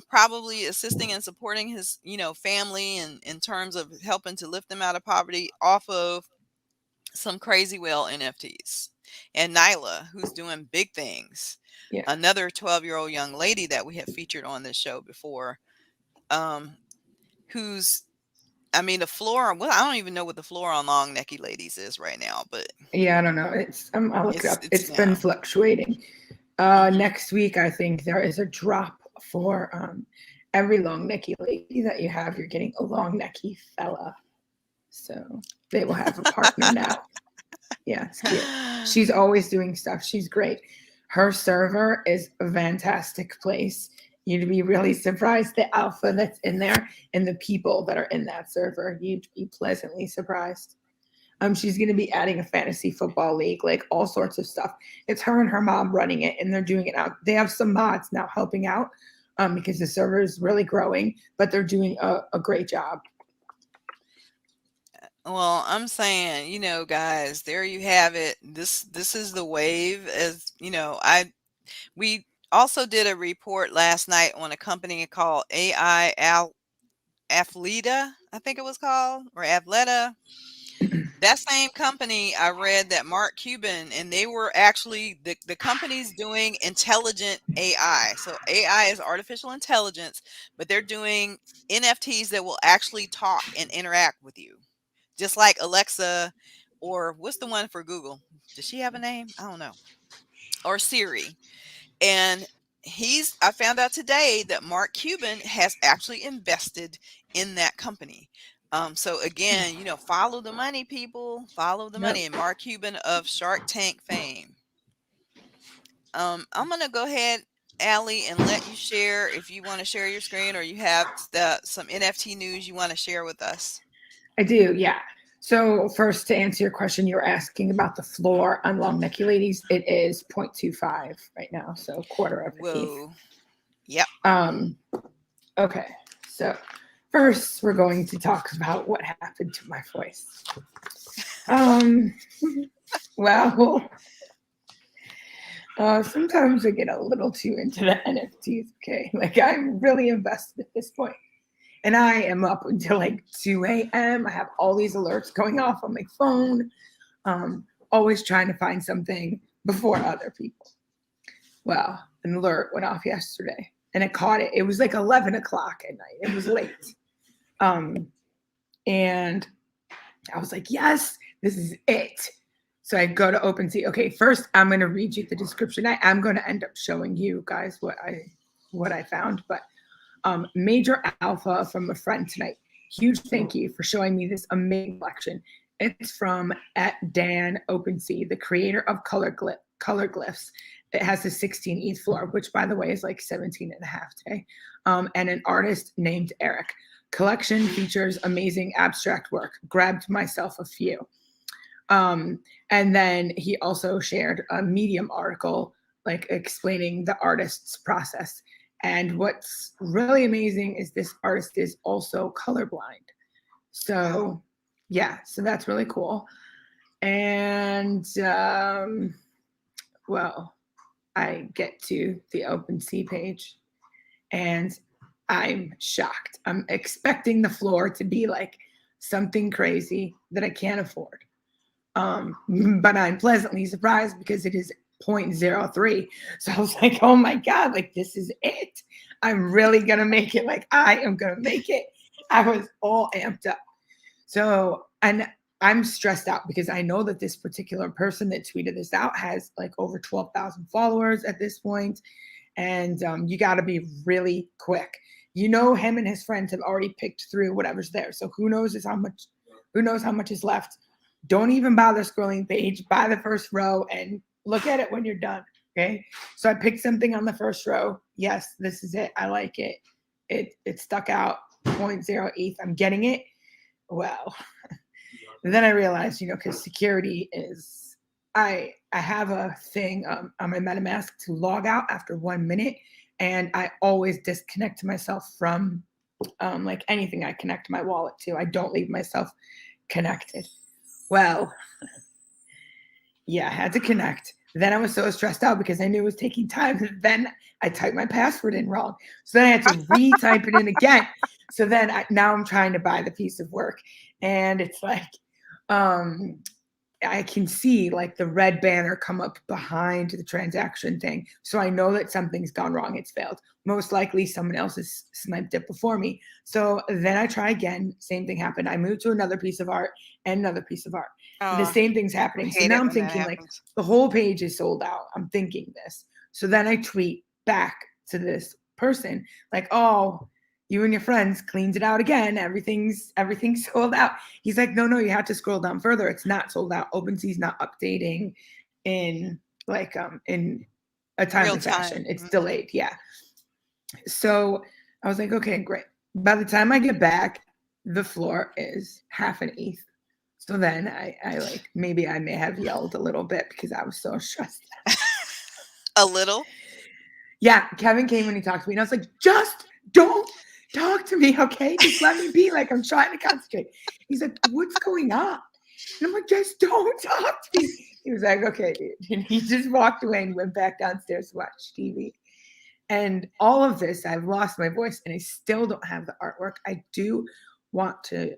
A: Probably assisting and supporting his, family, and in terms of helping to lift them out of poverty off of some crazy whale NFTs. And Nyla, who's doing big things.
B: Yeah.
A: Another 12-year-old young lady that we have featured on this show before, who's, the floor, well, I don't even know what the floor on Long Necky Ladies is right now, but
B: Yeah, I don't know. I'll look it up. It's been
A: down.
B: fluctuating. Next week, I think there is a drop for every Long Necky lady that you have. You're getting a Long Necky fella. So they will have a partner now. Yeah, it's cute. She's always doing stuff. She's great. Her server is a fantastic place. You'd be really surprised the alpha that's in there and the people that are in that server. You'd be pleasantly surprised. She's going to be adding a fantasy football league, like all sorts of stuff. It's her and her mom running it, and they're doing it out. They have some mods now helping out because the server is really growing, but they're doing a great job.
A: Well, I'm saying, guys, there you have it. This is the wave. As we also did a report last night on a company called Athleta, I think it was called, or Athleta. That same company, I read that Mark Cuban, and they were actually the company's doing intelligent AI. So AI is artificial intelligence, but they're doing NFTs that will actually talk and interact with you. Just like Alexa, or what's the one for Google? Does she have a name? I don't know. Or Siri. And I found out today that Mark Cuban has actually invested in that company. So again, follow the money, people. Follow the money. And Mark Cuban of Shark Tank fame. I'm gonna go ahead, Allie, and let you share if you want to share your screen, or you have some NFT news you want to share with us.
B: I do, yeah. So first, to answer your question, you're asking about the floor on Long Necky Ladies. It is 0.25 right now, so quarter of an ETH.
A: Yep.
B: Okay, so first we're going to talk about what happened to my voice. Well, sometimes I get a little too into the NFTs. Okay, like I'm really invested at this point. And I am up until like 2 a.m. I have all these alerts going off on my phone, always trying to find something before other people. Well, an alert went off yesterday, and I caught it. It was like 11 o'clock at night. It was late. And I was like, yes, this is it. So I go to OpenSea. Okay, first I'm going to read you the description. I am going to end up showing you guys what I found, but major alpha from a friend tonight. Huge thank you for showing me this amazing collection. It's from @Dan OpenSea, the creator of color glyphs. It has a 16 ETH floor, which by the way is like 17 and a half today. And an artist named Eric. Collection features amazing abstract work. Grabbed myself a few. And then he also shared a Medium article like explaining the artist's process. And what's really amazing is this artist is also colorblind.
A: Wow.
B: So yeah, so that's really cool. And well, I get to the OpenSea page and I'm shocked. I'm expecting the floor to be like something crazy that I can't afford. But I'm pleasantly surprised because it is 0.03. So I was like, oh my God, like this is it. I'm really gonna make it. Like I am gonna make it. I was all amped up. So, and I'm stressed out because I know that this particular person that tweeted this out has like over 12,000 followers at this point, and you got to be really quick. You know, him and his friends have already picked through whatever's there. So who knows how much? Who knows how much is left? Don't even bother scrolling page. Buy the first row and look at it when you're done. Okay. So I picked something on the first row. Yes, this is it. I like it. It stuck out 0.08. I'm getting it. Well, and then I realized, you know, because security is, I have a thing on my MetaMask to log out after 1 minute, and I always disconnect myself from like anything I connect my wallet to. I don't leave myself connected. Well, yeah, I had to connect. Then I was so stressed out because I knew it was taking time. Then I typed my password in wrong. So then I had to retype it in again. So then now I'm trying to buy the piece of work. And it's like, I can see like the red banner come up behind the transaction thing. So I know that something's gone wrong. It's failed. Most likely someone else has sniped it before me. So then I try again. Same thing happened. I moved to another piece of art and another piece of art. The
A: Oh,
B: same thing's
A: I
B: happening. So
A: hate
B: now
A: it
B: I'm
A: when that
B: thinking like
A: happens.
B: the whole page is sold out. I'm thinking this. So then I tweet back to this person like, oh, you and your friends cleaned it out again. Everything's sold out. He's like, no, you have to scroll down further. It's not sold out. OpenSea's not updating in like in a
A: Real
B: timely
A: time.
B: fashion. It's delayed. Yeah. So I was like, okay, great. By the time I get back, the floor is half an ETH. So then I like maybe I may have yelled a little bit because I was so stressed.
A: A little.
B: Yeah, Kevin came and he talked to me, and I was like, just don't talk to me, okay? Just let me be. Like, I'm trying to concentrate. He's like, what's going on? And I'm like, just don't talk to me. He was like, okay, dude. And he just walked away and went back downstairs to watch TV. And all of this, I've lost my voice, and I still don't have the artwork. I do want to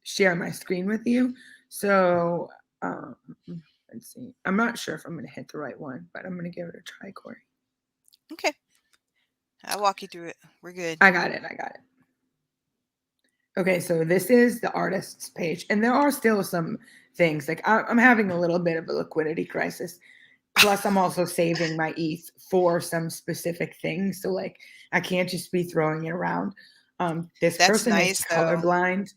B: share my screen with you. So let's see. I'm not sure if I'm going to hit the right one, but I'm going to give it a try, Corey.
A: Okay. I'll walk you through it. We're good.
B: I got it. Okay, so this is the artist's page, and there are still some things like I'm having a little bit of a liquidity crisis. Plus, I'm also saving my ETH for some specific things, so like I can't just be throwing it around. This
A: That's
B: person is
A: nice, though.
B: colorblind,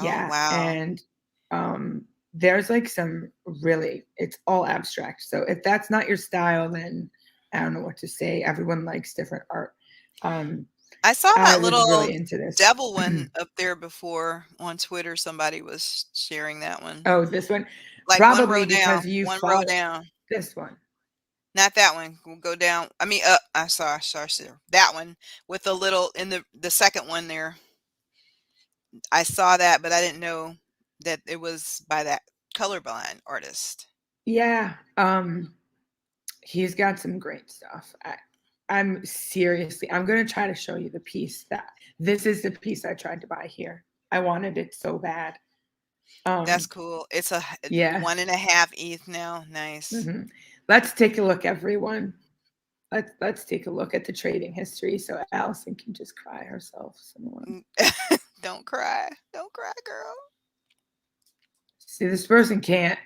A: Oh,
B: yeah,
A: wow.
B: and there's like some really, it's all abstract. So if that's not your style, then I don't know what to say. Everyone likes different art.
A: I saw
B: I
A: that
B: was
A: little
B: really into this.
A: devil one up there before on Twitter. Somebody was sharing that one.
B: Oh, this one?
A: Like one
B: Probably
A: row down,
B: because you
A: one row
B: follow
A: down.
B: this one.
A: Not that one. We'll go down. I mean, up. I saw that one with the little in the second one there. I saw that, but I didn't know that it was by that colorblind artist.
B: Yeah. He's got some great stuff. I'm seriously, I'm going to try to show you the piece that this is the piece I tried to buy here. I wanted it so bad.
A: That's cool. It's a
B: Yeah.
A: 1.5 ETH now. Nice.
B: Let's take a look, everyone. Let's take a look at the trading history so Allison can just cry herself some more.
A: Don't cry. Don't cry, girl.
B: See, this person can't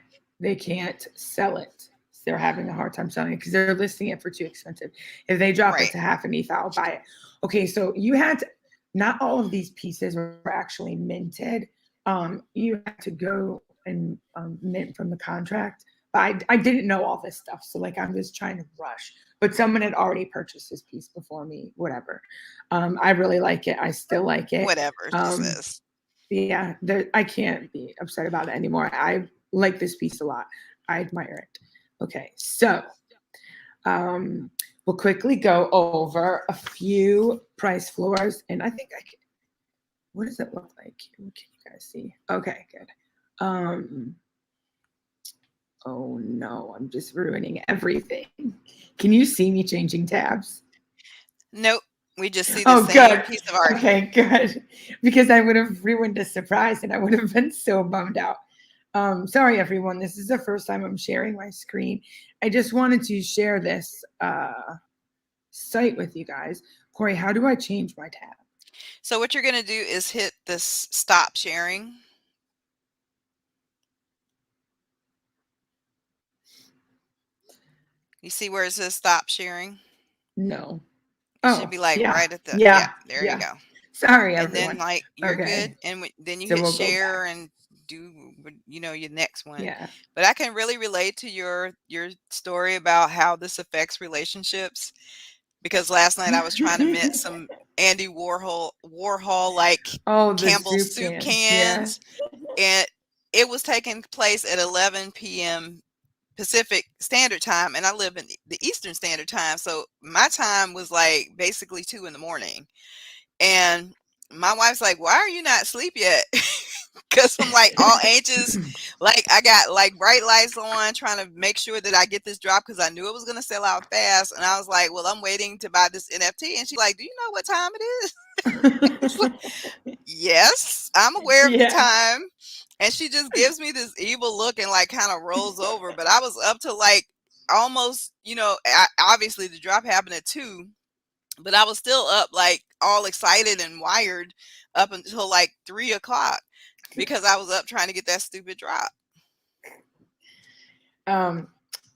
B: sell it. They're having a hard time selling it because they're listing it for too expensive. If they drop it to half an ETH, I'll buy it. Okay, so you had to, not all of these pieces were actually minted. You had to go and mint from the contract. But I didn't know all this stuff, so like I'm just trying to rush. But someone had already purchased this piece before me. Whatever. I really like it. I still like it.
A: Whatever she says.
B: Yeah, I can't be upset about it anymore. I like this piece a lot. I admire it. Okay, so We'll quickly go over a few price floors, and I think I can. What does it look like? What can you guys see? Okay, good. Oh no, I'm just ruining everything. Can you see me changing tabs?
A: Nope. We just see the
B: Oh,
A: same
B: good.
A: piece of art.
B: Okay, good. Because I would have ruined a surprise and I would have been so bummed out. Sorry, everyone. This is the first time I'm sharing my screen. I just wanted to share this site with you guys. Corey, how do I change my tab?
A: So what you're going to do is hit this stop sharing. You see where it says stop sharing?
B: No.
A: It should be like
B: yeah.
A: right at the,
B: Yeah.
A: there you go.
B: Sorry,
A: And
B: everyone.
A: then like you're
B: Okay.
A: good. And then you
B: So
A: hit
B: we'll go
A: share
B: back.
A: and do, your next one.
B: Yeah.
A: But I can really relate to your story about how this affects relationships, because last night I was trying to mint some Andy Warhol like
B: Oh, the
A: Campbell's
B: soup
A: soup
B: cans.
A: cans, and it was taking place at 11 p.m. Pacific Standard Time, and I live in the Eastern Standard Time, so my time was like basically 2 in the morning. And my wife's like, "Why are you not asleep yet?" Because I'm like all anxious, like I got like bright lights on, trying to make sure that I get this drop because I knew it was gonna sell out fast. And I was like, "Well, I'm waiting to buy this NFT." And she's like, "Do you know what time it is?" It's like, yes, I'm aware of the
B: Yeah.
A: time. And she just gives me this evil look and like kind of rolls over. But I was up to like almost, obviously the drop happened at 2, but I was still up like all excited and wired up until like 3 o'clock because I was up trying to get that stupid drop.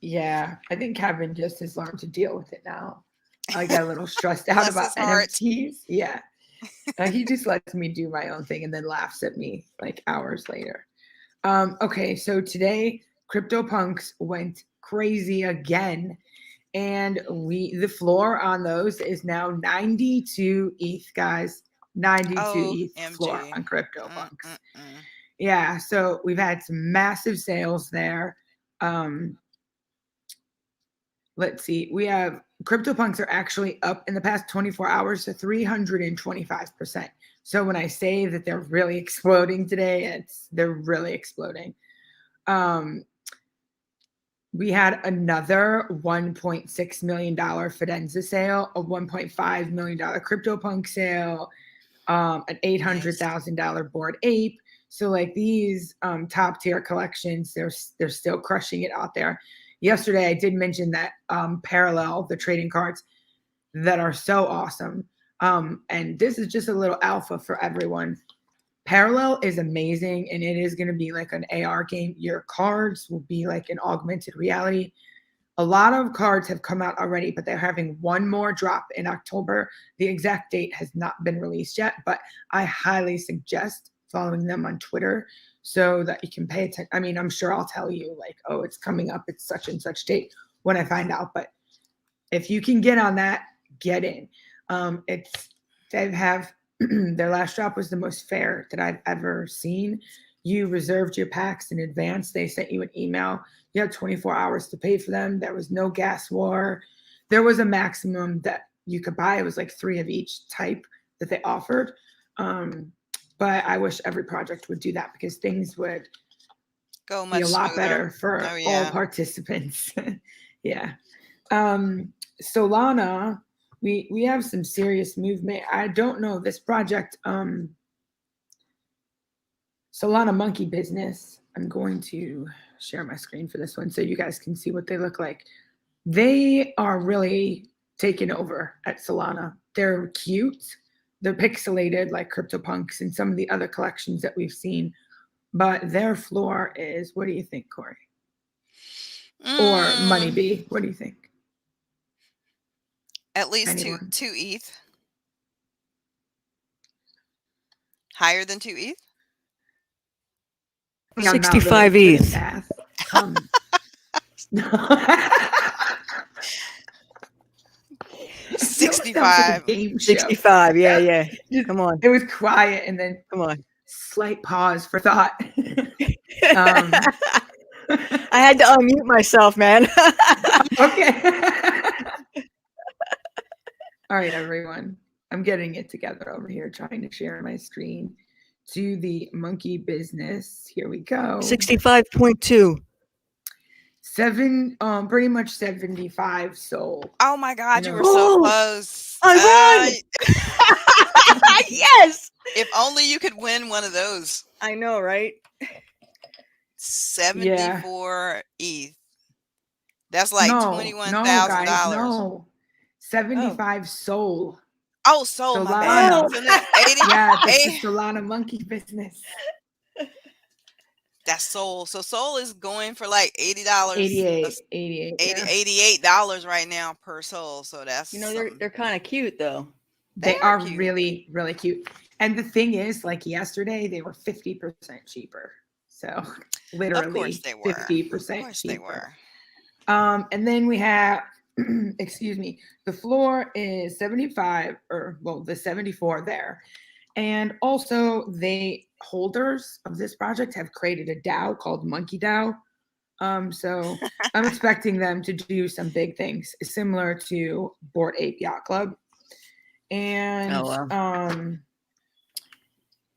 B: Yeah, I think Kevin just has learned to deal with it now. I get a little stressed out
A: Bless
B: about
A: his heart.
B: NFTs. Yeah. He just lets me do my own thing and then laughs at me like hours later. Okay, so today CryptoPunks went crazy again. And the floor on those is now 92 ETH, guys. 92 ETH floor
A: OMG.
B: on CryptoPunks. Yeah, so we've had some massive sales there. Let's see. We have CryptoPunks are actually up in the past 24 hours to 325%. So when I say that they're really exploding today, they're really exploding. We had another $1.6 million Fidenza sale, a $1.5 million CryptoPunk sale, an $800,000 Bored Ape. So like these top tier collections, they're still crushing it out there. Yesterday, I did mention that Parallel, the trading cards that are so awesome. And this is just a little alpha for everyone. Parallel is amazing, and it is going to be like an AR game. Your cards will be like an augmented reality. A lot of cards have come out already, but they're having one more drop in October. The exact date has not been released yet, but I highly suggest following them on Twitter so that you can pay attention. I mean, I'm sure I'll tell you like, oh, it's coming up. It's such and such date when I find out. But if you can get on that, get in. They have their last drop was the most fair that I've ever seen. You reserved your packs in advance. They sent you an email. You had 24 hours to pay for them. There was no gas war. There was a maximum that you could buy. It was like 3 of each type that they offered. But I wish every project would do that because things would
A: go much
B: be a lot
A: smoother.
B: better for all participants. Yeah. Solana, we have some serious movement. I don't know this project, Solana Monkey Business. I'm going to share my screen for this one so you guys can see what they look like. They are really taking over at Solana. They're cute. They're pixelated like CryptoPunks and some of the other collections that we've seen. But their floor is, what do you think, Corey? Or Money B? What do you think?
A: At least two ETH. Higher than 2 ETH?
C: 65 ETH.
A: 65.
C: 65. Yeah. Come on.
B: It was quiet and then
C: come on.
B: Slight pause for thought.
C: I had to unmute myself, man.
B: Okay. All right, everyone. I'm getting it together over here, trying to share my screen to the monkey business. Here we go.
C: 65.2.
B: Pretty much 75 sold.
A: Oh my God, you
B: know.
A: were so
C: Oh,
A: close.
C: I won. Yes.
A: If only you could win one of those.
C: I know, right?
A: 74 ETH. That's like
B: No, guys,
A: $21,000.
B: no. 75 soul.
A: Oh, Soul, my bad.
B: Solana.
A: So then 80,
B: Yeah, that's the
A: eight-
B: Solana monkey business.
A: that's Soul. So Soul is going for like $80.
B: 88. Yeah.
A: $88 right now per soul. So that's
C: They're kind of cute though.
B: They
A: are
B: are
A: cute.
B: really, really cute. And the thing is, like yesterday, they were 50% cheaper. So literally
A: Of course they were.
B: 50%
A: Of course
B: cheaper.
A: they were.
B: And then we have, excuse me, the floor is 75, or well, the 74 there. And also, the holders of this project have created a DAO called Monkey DAO. So I'm expecting them to do some big things similar to Bored Ape Yacht Club. And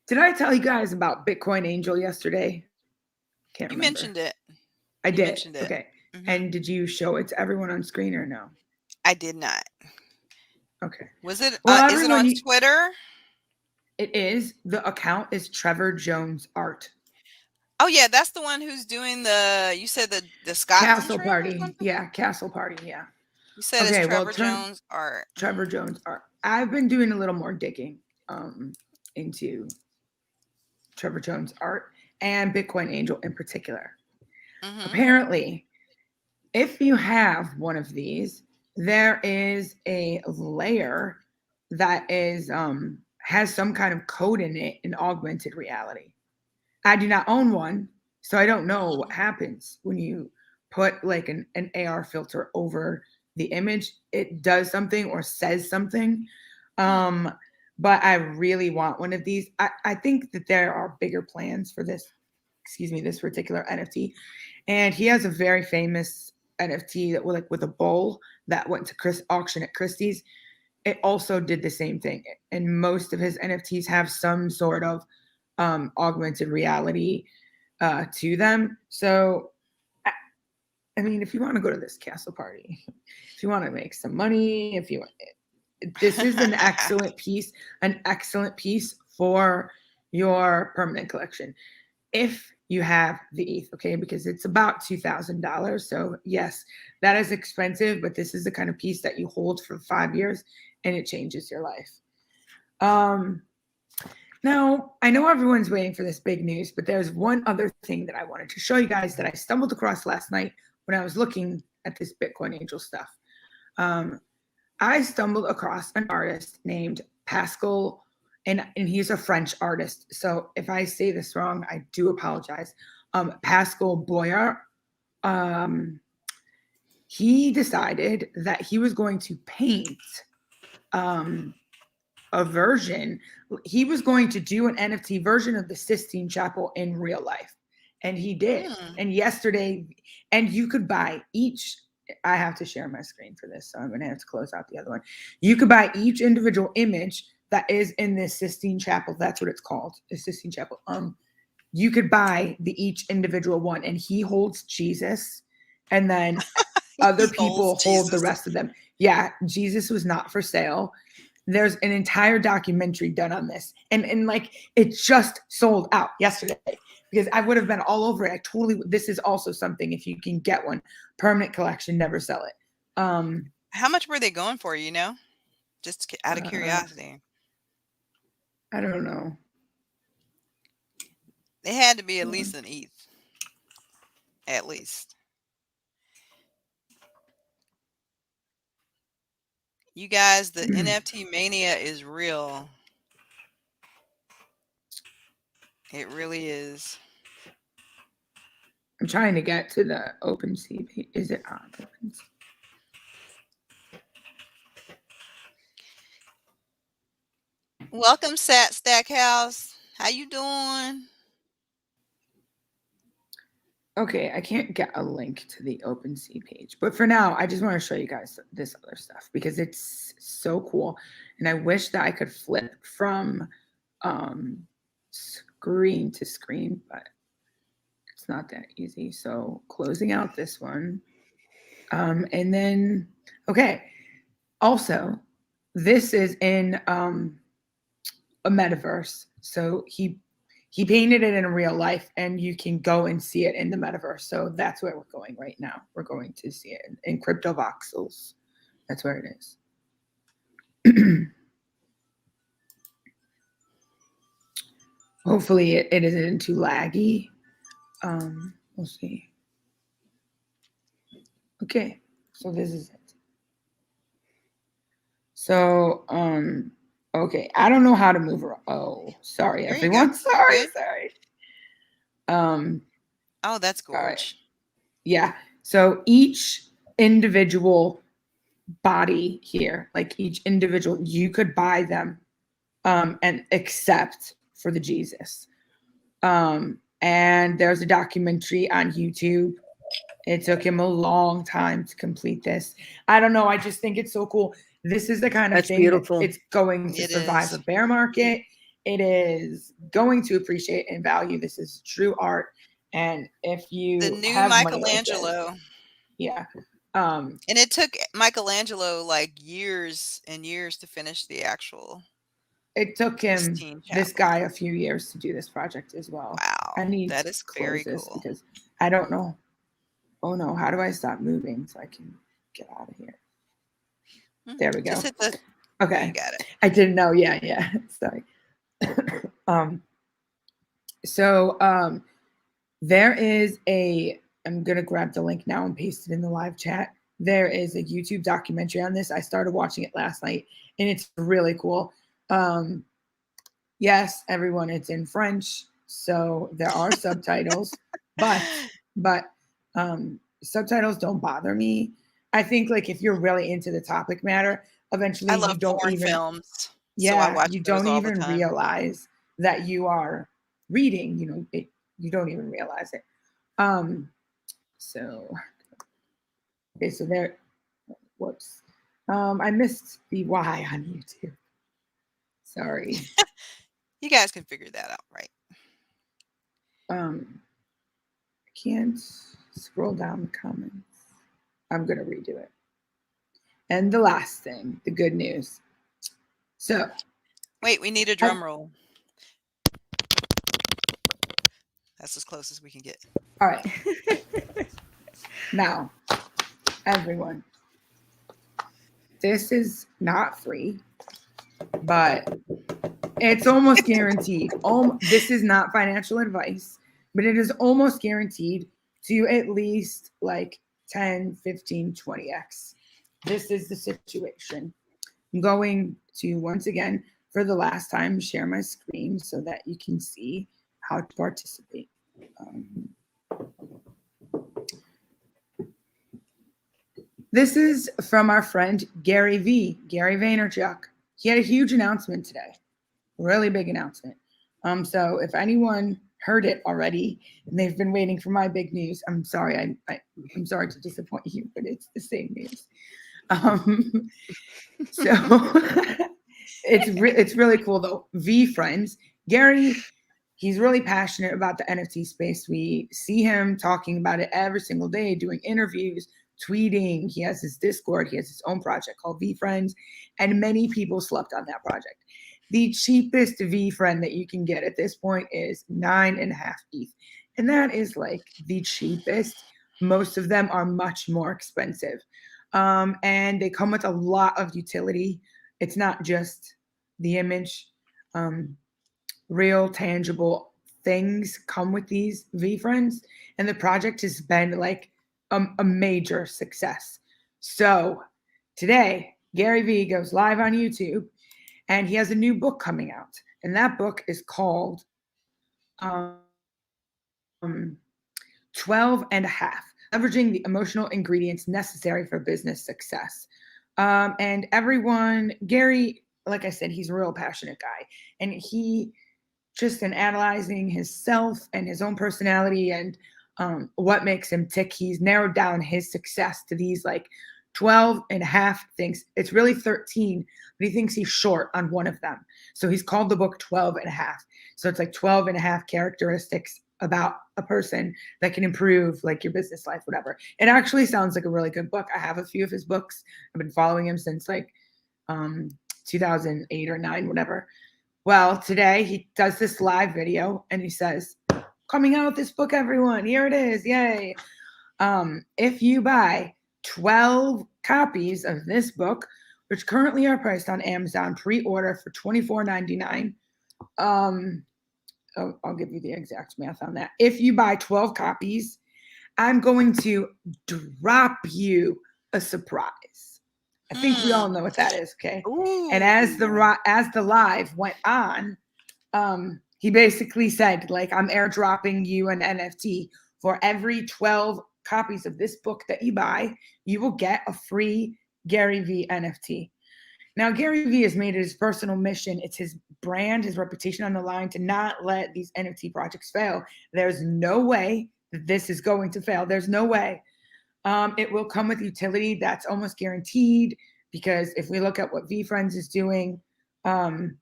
B: did I tell you guys about Bitcoin Angel yesterday? Can't remember.
A: Mentioned it.
B: I did.
A: Mentioned it.
B: Okay.
A: Mm-hmm.
B: And did you show it to everyone on screen or no?
A: I did not.
B: Okay.
A: Was it?
B: Well,
A: is it on Twitter?
B: It is. The account is Trevor Jones Art.
A: Oh yeah, that's the one who's doing the. You said the Scott
B: Castle Party. Yeah, Castle Party. Yeah.
A: You said it's Trevor Jones Art.
B: Trevor Jones Art. I've been doing a little more digging into Trevor Jones Art and Bitcoin Angel in particular. Mm-hmm. Apparently, if you have one of these, there is a layer that is has some kind of code in it in augmented reality. I do not own one, so I don't know what happens when you put like an AR filter over the image. It does something or says something. But I really want one of these. I think that there are bigger plans for this, this particular NFT. And he has a very famous NFT that was like with a bowl that went to auction at Christie's. It also did the same thing. And most of his NFTs have some sort of augmented reality to them. So, I mean, if you want to go to this castle party, if you want to make some money, if you want, this is an excellent piece for your permanent collection. If you have the ETH, okay, because it's about $2,000. So yes, that is expensive, but this is the kind of piece that you hold for 5 years and it changes your life. Now, I know everyone's waiting for this big news, but there's one other thing that I wanted to show you guys that I stumbled across last night when I was looking at this Bitcoin Angel stuff. I stumbled across an artist named Pascal, and he's a French artist. So if I say this wrong, I do apologize. Pascal Boyer. He decided that he was going to paint a version. He was going to do an NFT version of the Sistine Chapel in real life. And he did. And yesterday, and you could buy each. I have to share my screen for this, so I'm going to have to close out the other one. You could buy each individual image that is in this Sistine Chapel. That's what it's called, the Sistine Chapel. You could buy each individual one, and he holds Jesus, and then other people hold the rest of them. Yeah, Jesus was not for sale. There's an entire documentary done on this, and like it just sold out yesterday. Because I would have been all over it. This is also something, if you can get one, permanent collection, never sell it.
A: How much were they going for, just out of curiosity?
B: I don't know.
A: They had to be at least an ETH. At least. You guys, the NFT mania is real. It really is.
B: I'm trying to get to the OpenSea page. Is it on OpenSea?
A: Welcome, Stackhouse. How you doing?
B: Okay, I can't get a link to the OpenSea page, but for now, I just want to show you guys this other stuff because it's so cool, and I wish that I could flip from screen to screen, but it's not that easy. So closing out this one, and then okay. Also, this is in a metaverse, so he painted it in real life and you can go and see it in the metaverse. So that's where we're going right now. We're going to see it in crypto voxels. That's where it is. Hopefully it isn't too laggy. We'll see. Okay, so this is it. So okay, I don't know how to move around. Oh, sorry
A: There you
B: everyone.
A: go.
B: Sorry.
A: Good.
B: Um
A: Oh, that's
B: all right.
A: gorgeous.
B: Yeah. So each individual body here, like each individual, you could buy them and accept for the Jesus. And there's a documentary on YouTube. It took him a long time to complete this. I don't know. I just think it's so cool. This is the kind of
C: That's
B: thing
C: beautiful.
B: that it's going to
A: It
B: survive
A: is.
B: a bear market. It is going to appreciate and value. This is true art. And if you
A: The new
B: have money like this,
A: Michelangelo.
B: yeah.
A: And it took Michelangelo like years and years to finish the actual
B: It took him,
A: Sistine
B: this
A: Chapel.
B: guy, a few years to do this project as well. I
A: Wow.
B: need
A: That
B: to
A: is
B: close
A: very
B: this
A: cool.
B: because I don't know. Oh no, how do I stop moving so I can get out of here? There we go.
A: Just hit the you
B: Okay.
A: got it.
B: I didn't know. Yeah. Sorry. So there is I'm gonna grab the link now and paste it in the live chat. There is a YouTube documentary on this. I started watching it last night and it's really cool. Yes, everyone, it's in French, so there are subtitles, but subtitles don't bother me. I think like if you're really into the topic matter, eventually
A: I
B: you
A: love
B: don't
A: foreign
B: even,
A: films, so I
B: yeah,
A: watch
B: you
A: those
B: don't
A: all the
B: even
A: time.
B: realize that you are reading, you don't even realize it. So okay, so there, whoops. I missed the Y on YouTube. Sorry.
A: You guys can figure that out, right?
B: I can't scroll down the comments. I'm gonna redo it. And the last thing, the good news. So
A: Wait, we need a drum roll. That's as close as we can get.
B: all right. Now, everyone, this is not free, but it's almost guaranteed. This is not financial advice, but it is almost guaranteed to at least like 10, 15, 20x. This is the situation. I'm going to once again, for the last time, share my screen so that you can see how to participate. This is from our friend Gary Vaynerchuk. He had a huge announcement today, really big announcement. So if anyone heard it already and they've been waiting for my big news, I'm sorry. I'm sorry to disappoint you, but it's the same news. So it's really cool though. VeeFriends, Gary, he's really passionate about the NFT space. We see him talking about it every single day, doing interviews, tweeting. He has his Discord. He has his own project called VeeFriends, and many people slept on that project. The cheapest VeeFriend that you can get at this point is 9.5 ETH, and that is like the cheapest. Most of them are much more expensive. And they come with a lot of utility. It's not just the image. Real tangible things come with these VeeFriends, and the project has been like a major success. So today, Gary Vee goes live on YouTube, and he has a new book coming out, and that book is called 12 and a half, leveraging the emotional ingredients necessary for business success. And everyone, Gary, like I said, he's a real passionate guy, and he just in analyzing his self and his own personality and what makes him tick. He's narrowed down his success to these like 12 and a half things. It's really 13, but he thinks he's short on one of them. So he's called the book 12 and a half. So it's like 12 and a half characteristics about a person that can improve like your business life, whatever. It actually sounds like a really good book. I have a few of his books. I've been following him since like 2008 or 9, whatever. Well, today he does this live video and he says, coming out with this book, everyone, here it is, yay. If you buy 12 copies of this book, which currently are priced on Amazon, pre-order for $24.99. I'll give you the exact math on that. If you buy 12 copies, I'm going to drop you a surprise. I think we all know what that is, okay?
A: Ooh.
B: And as the live went on, he basically said, like, I'm airdropping you an NFT for every 12 copies of this book that you buy. You will get a free Gary V NFT. Now, Gary Vee has made it his personal mission. It's his brand, his reputation on the line to not let these NFT projects fail. There's no way that this is going to fail. There's no way. It will come with utility. That's almost guaranteed, because if we look at what VeeFriends is doing, I'm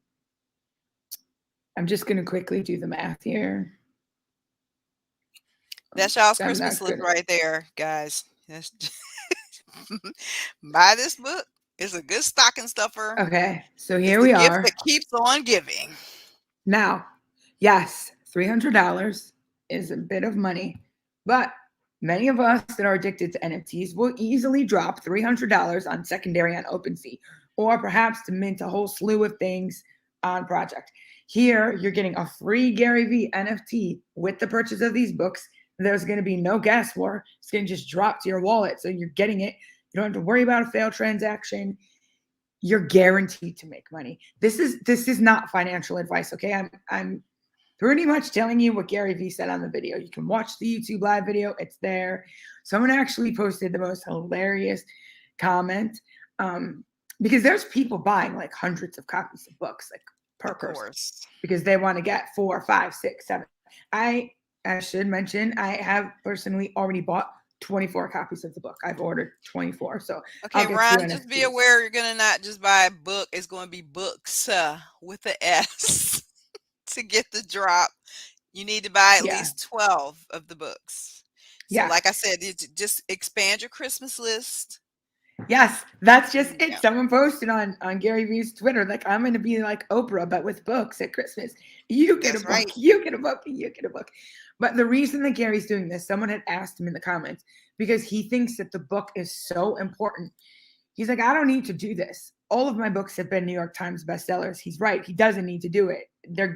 B: just going to quickly do the math here.
A: That's y'all's Christmas list right there, guys. Buy this book. It's a good stocking stuffer.
B: Okay, so here we are.
A: Gift that keeps on giving.
B: Now, yes, $300 is a bit of money, but many of us that are addicted to NFTs will easily drop $300 on secondary on OpenSea, or perhaps to mint a whole slew of things on Project. Here, you're getting a free Gary Vee NFT with the purchase of these books. There's going to be no guesswork. It's going to just drop to your wallet, so you're getting it. You don't have to worry about a failed transaction. You're guaranteed to make money. This is not financial advice, okay? I'm pretty much telling you what Gary Vee said on the video. You can watch the YouTube live video. It's there. Someone actually posted the most hilarious comment, because there's people buying like hundreds of copies of books, like per person, because they want to get 4, 5, 6, 7. I should mention, I have personally already bought 24 copies of the book. I've ordered 24. So
A: okay, Ron, just be aware you're gonna not just buy a book. It's going to be books with the S to get the drop. You need to buy at least 12 of the books. So like I said, just expand your Christmas list.
B: Yes, that's just it. Yeah. Someone posted on Gary Vee's Twitter, like, I'm going to be like Oprah, but with books at Christmas. You get a book, you get a book, you get a book. But the reason that Gary's doing this, someone had asked him in the comments, because he thinks that the book is so important. He's like, I don't need to do this. All of my books have been New York Times bestsellers. He's right. He doesn't need to do it.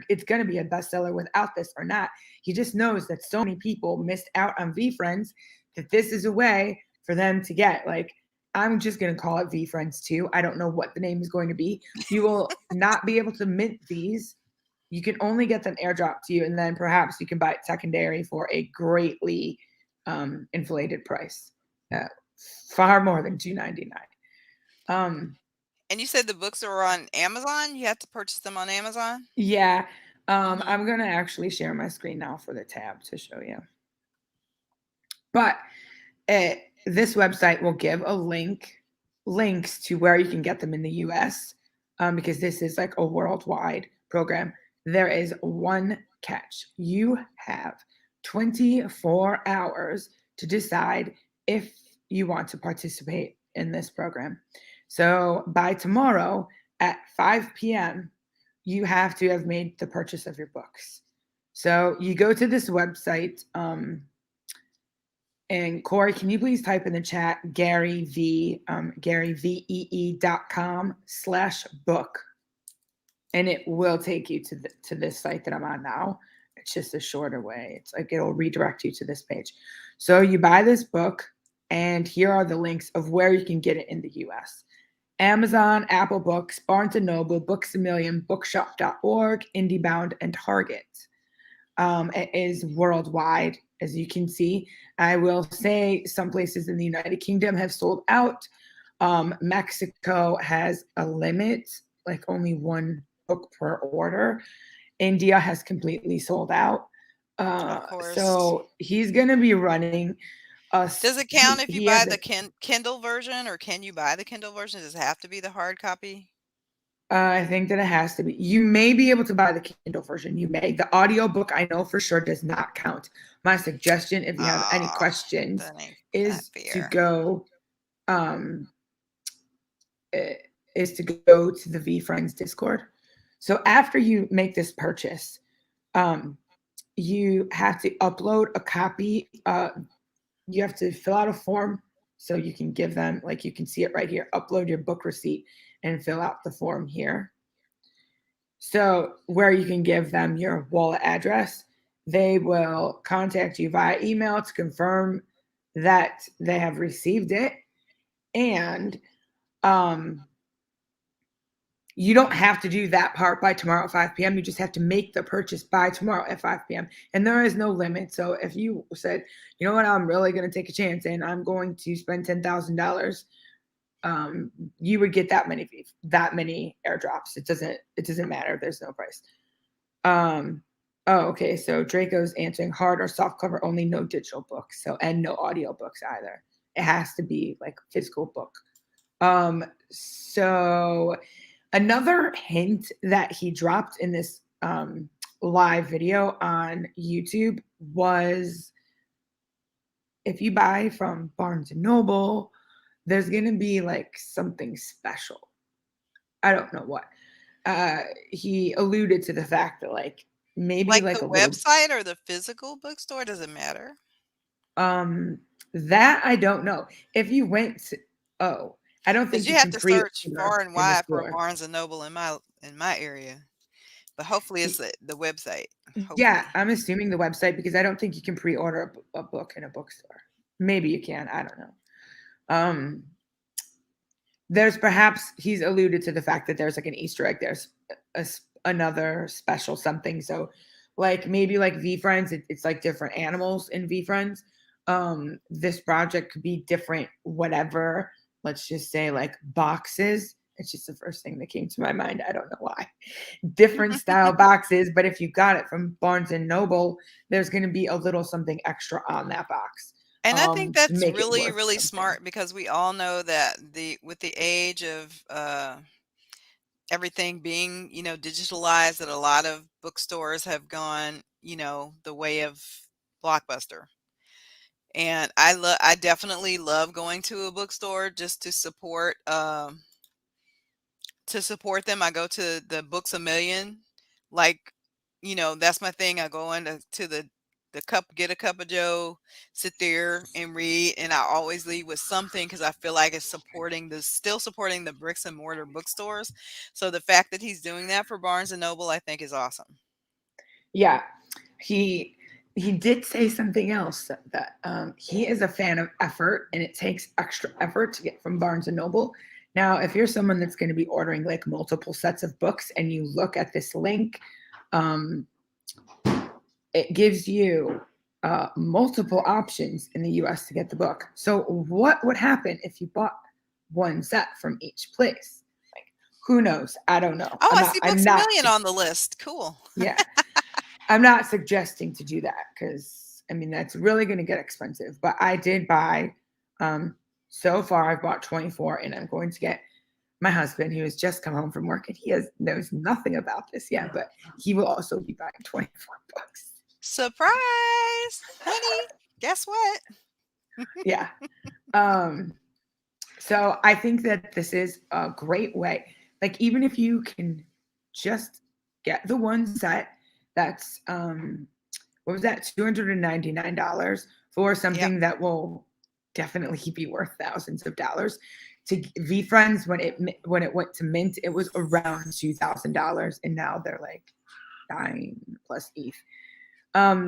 B: It's going to be a bestseller without this or not. He just knows that so many people missed out on VeeFriends, that this is a way for them to get, like, I'm just going to call it VeeFriends 2. I don't know what the name is going to be. You will not be able to mint these. You can only get them airdropped to you, and then perhaps you can buy it secondary for a greatly inflated price, far more than $2.99.
A: And you said the books are on Amazon? You have to purchase them on Amazon?
B: Yeah. I'm going to actually share my screen now for the tab to show you. But this website will give links to where you can get them in the US, because this is like a worldwide program. There is one catch. You have 24 hours to decide if you want to participate in this program. So by tomorrow at 5 p.m., you have to have made the purchase of your books. So you go to this website, and Corey, can you please type in the chat Gary V, GaryVee.com/book, and it will take you to this site that I'm on now. It's just a shorter way. It's like it'll redirect you to this page. So you buy this book, and here are the links of where you can get it in the US. Amazon, Apple Books, Barnes & Noble, Books A Million, Bookshop.org, IndieBound, and Target. It is worldwide, as you can see. I will say some places in the United Kingdom have sold out. Mexico has a limit, like only one book per order. India has completely sold out.
A: Of course.
B: So he's gonna be running
A: Does it count if you
B: he
A: buy
B: has
A: the Kindle version, or can you buy the Kindle version? Does it have to be the hard copy?
B: I think that it has to be. You may be able to buy the Kindle version. You may. The audiobook, I know for sure, does not count. My suggestion, if you have any
A: Ah,
B: questions,
A: that ain't that
B: is to
A: fair.
B: go um eh, is to go to the V Friends Discord. So after you make this purchase, um, you have to upload a copy. You have to fill out a form so you can give them, like you can see it right here. Upload your book receipt and fill out the form here. So where you can give them your wallet address, they will contact you via email to confirm that they have received it. And um, you don't have to do that part by tomorrow at 5 p.m. You just have to make the purchase by tomorrow at 5 p.m. And there is no limit. So if you said, you know what, I'm really going to take a chance and I'm going to spend $10,000, you would get that many airdrops. It doesn't matter. There's no price. Oh, okay. So Draco's answering hard or soft cover only, no digital books. So, and no audio books either. It has to be like physical book. So another hint that he dropped in this live video on YouTube was if you buy from Barnes and Noble, there's gonna be like something special. I don't know what. He alluded to the fact that like maybe
A: Like
B: like
A: the
B: a little
A: website or the physical bookstore? Does it matter?
B: um that I don't know. If you went to, oh, I don't
A: Because
B: think
A: you
B: you
A: have
B: can
A: to search
B: pre-order
A: far and
B: in the
A: wide for a
B: store.
A: Barnes and Noble in my area. But hopefully it's the website.
B: Yeah,
A: Hopefully.
B: I'm assuming the website because I don't think you can pre-order a book in a bookstore. Maybe you can. I don't know. Um, there's perhaps he's alluded to the fact that there's like an Easter egg. There's another special something. So, like maybe like V Friends, it's like different animals in V Friends. This project could be different. Whatever. Let's just say like boxes. It's just the first thing that came to my mind. I don't know why. Different style boxes, but if you got it from Barnes and Noble, there's going to be a little something extra on that box
A: And I think
B: to
A: that's
B: make it
A: really,
B: worth
A: really
B: something.
A: smart because we all know that with the age of everything being, digitalized, that a lot of bookstores have gone, the way of Blockbuster. And I definitely love going to a bookstore just to support them. I go to the Books a Million, like, that's my thing. I go into the cup, get a cup of Joe, sit there and read, and I always leave with something because I feel like it's still supporting the bricks and mortar bookstores. So the fact that he's doing that for Barnes and Noble, I think is awesome.
B: Yeah, he he did say something else that he is a fan of effort, and it takes extra effort to get from Barnes and Noble. Now, if you're someone that's going to be ordering like multiple sets of books, and you look at this link, um, it gives you multiple options in the US to get the book. So, what would happen if you bought one set from each place? Like, who knows? I don't know.
A: Oh,
B: I'm
A: I
B: not.
A: see
B: I'm
A: Books a
B: not.
A: Million on the list. Cool.
B: Yeah, I'm not suggesting to do that because I mean that's really going to get expensive. But I did buy. Um, so far, I've bought 24, and I'm going to get my husband, who has just come home from work, and knows nothing about this yet, but he will also be buying 24 books.
A: Surprise, honey. Guess what?
B: Yeah. Um, so I think that this is a great way. Like even if you can just get the one set that's what was that, $299 for
A: Yep.
B: something that will definitely be worth thousands of dollars. To V Friends, when it went to mint, it was around $2,000, and now they're like 9 plus ETH.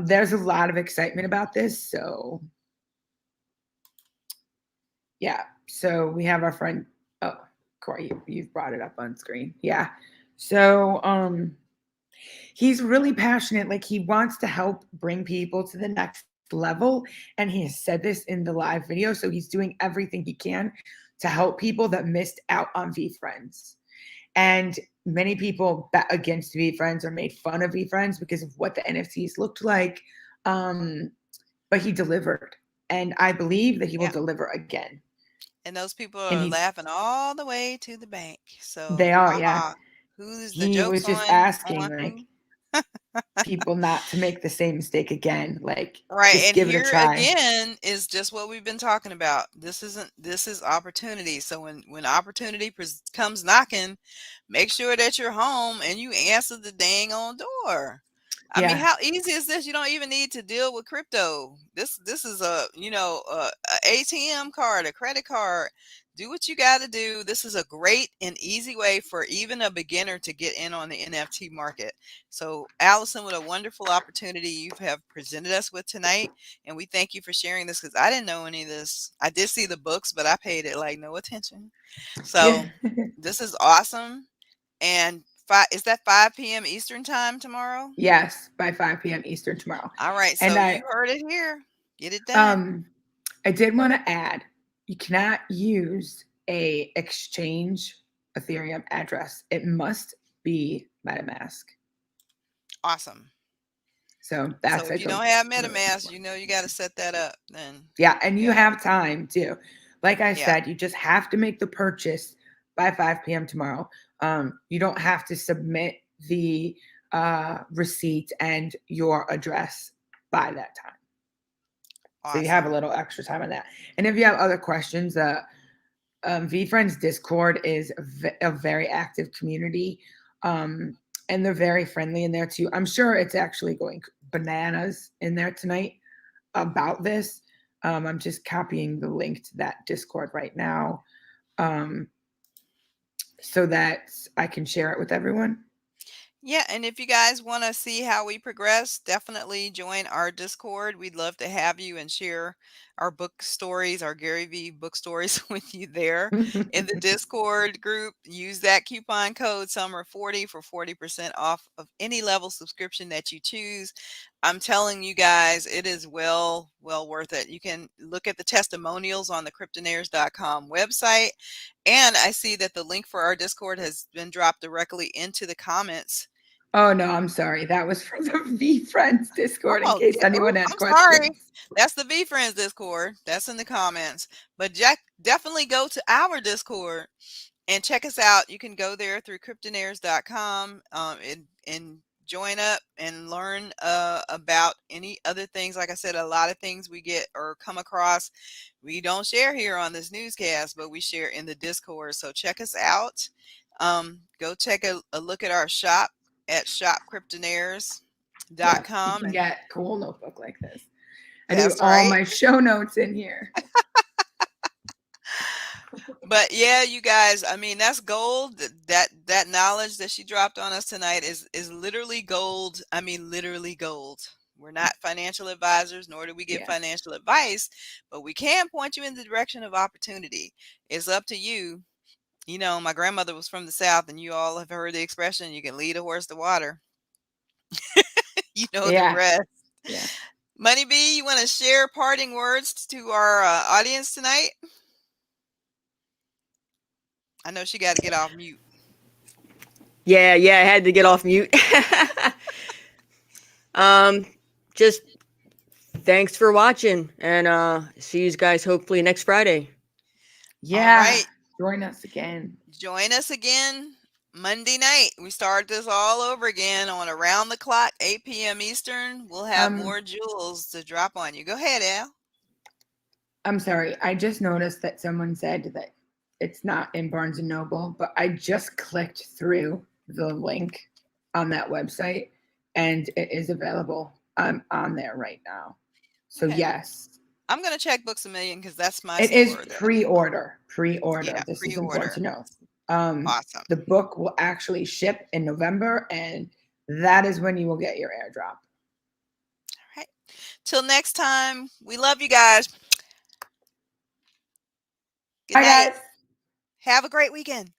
B: There's a lot of excitement about this, so yeah. So we have our friend. Oh, Corey, you've brought it up on screen. Yeah. So he's really passionate. Like he wants to help bring people to the next level, and he has said this in the live video. So he's doing everything he can to help people that missed out on V Friends. And many people bet against VFriends or made fun of VFriends because of what the NFTs looked like. But he delivered. And I believe that he will
A: Yeah.
B: deliver again.
A: And those people
B: And
A: are laughing all the way to the bank. So,
B: they are, yeah.
A: who's the
B: He
A: joke's
B: was just
A: on
B: asking like
A: who?
B: people not to make the same mistake again. Like,
A: Right,
B: just
A: and
B: give it a
A: here
B: try.
A: again is just what we've been talking about. This is opportunity. So when opportunity comes knocking, make sure that you're home and you answer the dang on door. I mean,
B: Yeah.
A: how easy is this? You don't even need to deal with crypto. This is a ATM card, a credit card. Do what you got to do. This is a great and easy way for even a beginner to get in on the NFT market. So, Allison, what a wonderful opportunity you have presented us with tonight. And we thank you for sharing this because I didn't know any of this. I did see the books, but I paid it like no attention.
B: Yeah.
A: So, this is awesome. And is that 5 p.m. Eastern time tomorrow?
B: Yes, by 5 p.m. Eastern tomorrow.
A: All right.
B: And
A: So, you heard it here. Get it done.
B: I did want to add, you cannot use a exchange Ethereum address. It must be MetaMask.
A: Awesome.
B: So
A: So,
B: that's
A: if
B: like
A: you
B: a
A: don't have
B: really
A: MetaMask,
B: important.
A: you got to set that up then.
B: Yeah, and you
A: Yeah.
B: have time too. Like I
A: Yeah.
B: said, you just have to make the purchase by 5 p.m. tomorrow. You don't have to submit the receipt and your address by that time. So you have a
A: Awesome.
B: little extra time on that. And if you have other questions, VFriends Discord is a very active community. And they're very friendly in there too. I'm sure it's actually going bananas in there tonight about this. I'm just copying the link to that Discord right now, so that I can share it with everyone.
A: Yeah, and if you guys want to see how we progress, definitely join our Discord. We'd love to have you and share our book stories, our Gary V book stories with you there in the Discord group. Use that coupon code SUMMER40 for 40% off of any level subscription that you choose. I'm telling you guys, it is well worth it. You can look at the testimonials on the Cryptonairz.com website. And I see that the link for our Discord has been dropped directly into the comments.
B: Oh no, I'm sorry. That was from the VFriends Discord in
A: Oh,
B: case anyone
A: oops,
B: had
A: I'm sorry.
B: questions.
A: That's the VFriends Discord. That's in the comments. But definitely go to our Discord and check us out. You can go there through Cryptonairz.com and join up and learn about any other things. Like I said, a lot of things we get or come across we don't share here on this newscast, but we share in the Discord. So check us out. Go take a look at our shop at
B: Yeah, you
A: shopcryptonairz.com.
B: can
A: And
B: get a cool notebook like this. I do
A: that's
B: all
A: right.
B: my show notes in here.
A: But yeah, you guys, I mean, that's gold. That knowledge that she dropped on us tonight is literally gold. I mean, literally gold. We're not financial advisors, nor do we give
B: Yeah.
A: financial advice, but we can point you in the direction of opportunity. It's up to you. You know, my grandmother was from the South, and you all have heard the expression, you can lead a horse to water. You know the
B: Yeah.
A: rest.
B: Yeah.
A: Money B, you want to share parting words to our audience tonight? I know she got to get off mute.
C: Yeah, I had to get off mute. Just thanks for watching, and see you guys hopefully next Friday.
B: Yeah.
A: All right.
B: Join us again.
A: Join us again Monday night. We start this all over again on around the clock, 8 p.m. Eastern. We'll have more jewels to drop on you. Go ahead, Al.
B: I'm sorry. I just noticed that someone said that it's not in Barnes and Noble, but I just clicked through the link on that website and it is available. I'm on there right now. So
A: Okay.
B: yes.
A: I'm going to check Books a Million because that's my
B: It is
A: store.
B: pre-order. Pre-order.
A: Yeah,
B: This is important
A: pre-order.
B: to know.
A: Awesome.
B: The book will actually ship in November, and that is when you will get your airdrop.
A: All right. Till next time, we love you guys. Good
B: Bye,
A: night.
B: guys.
A: Have a great weekend.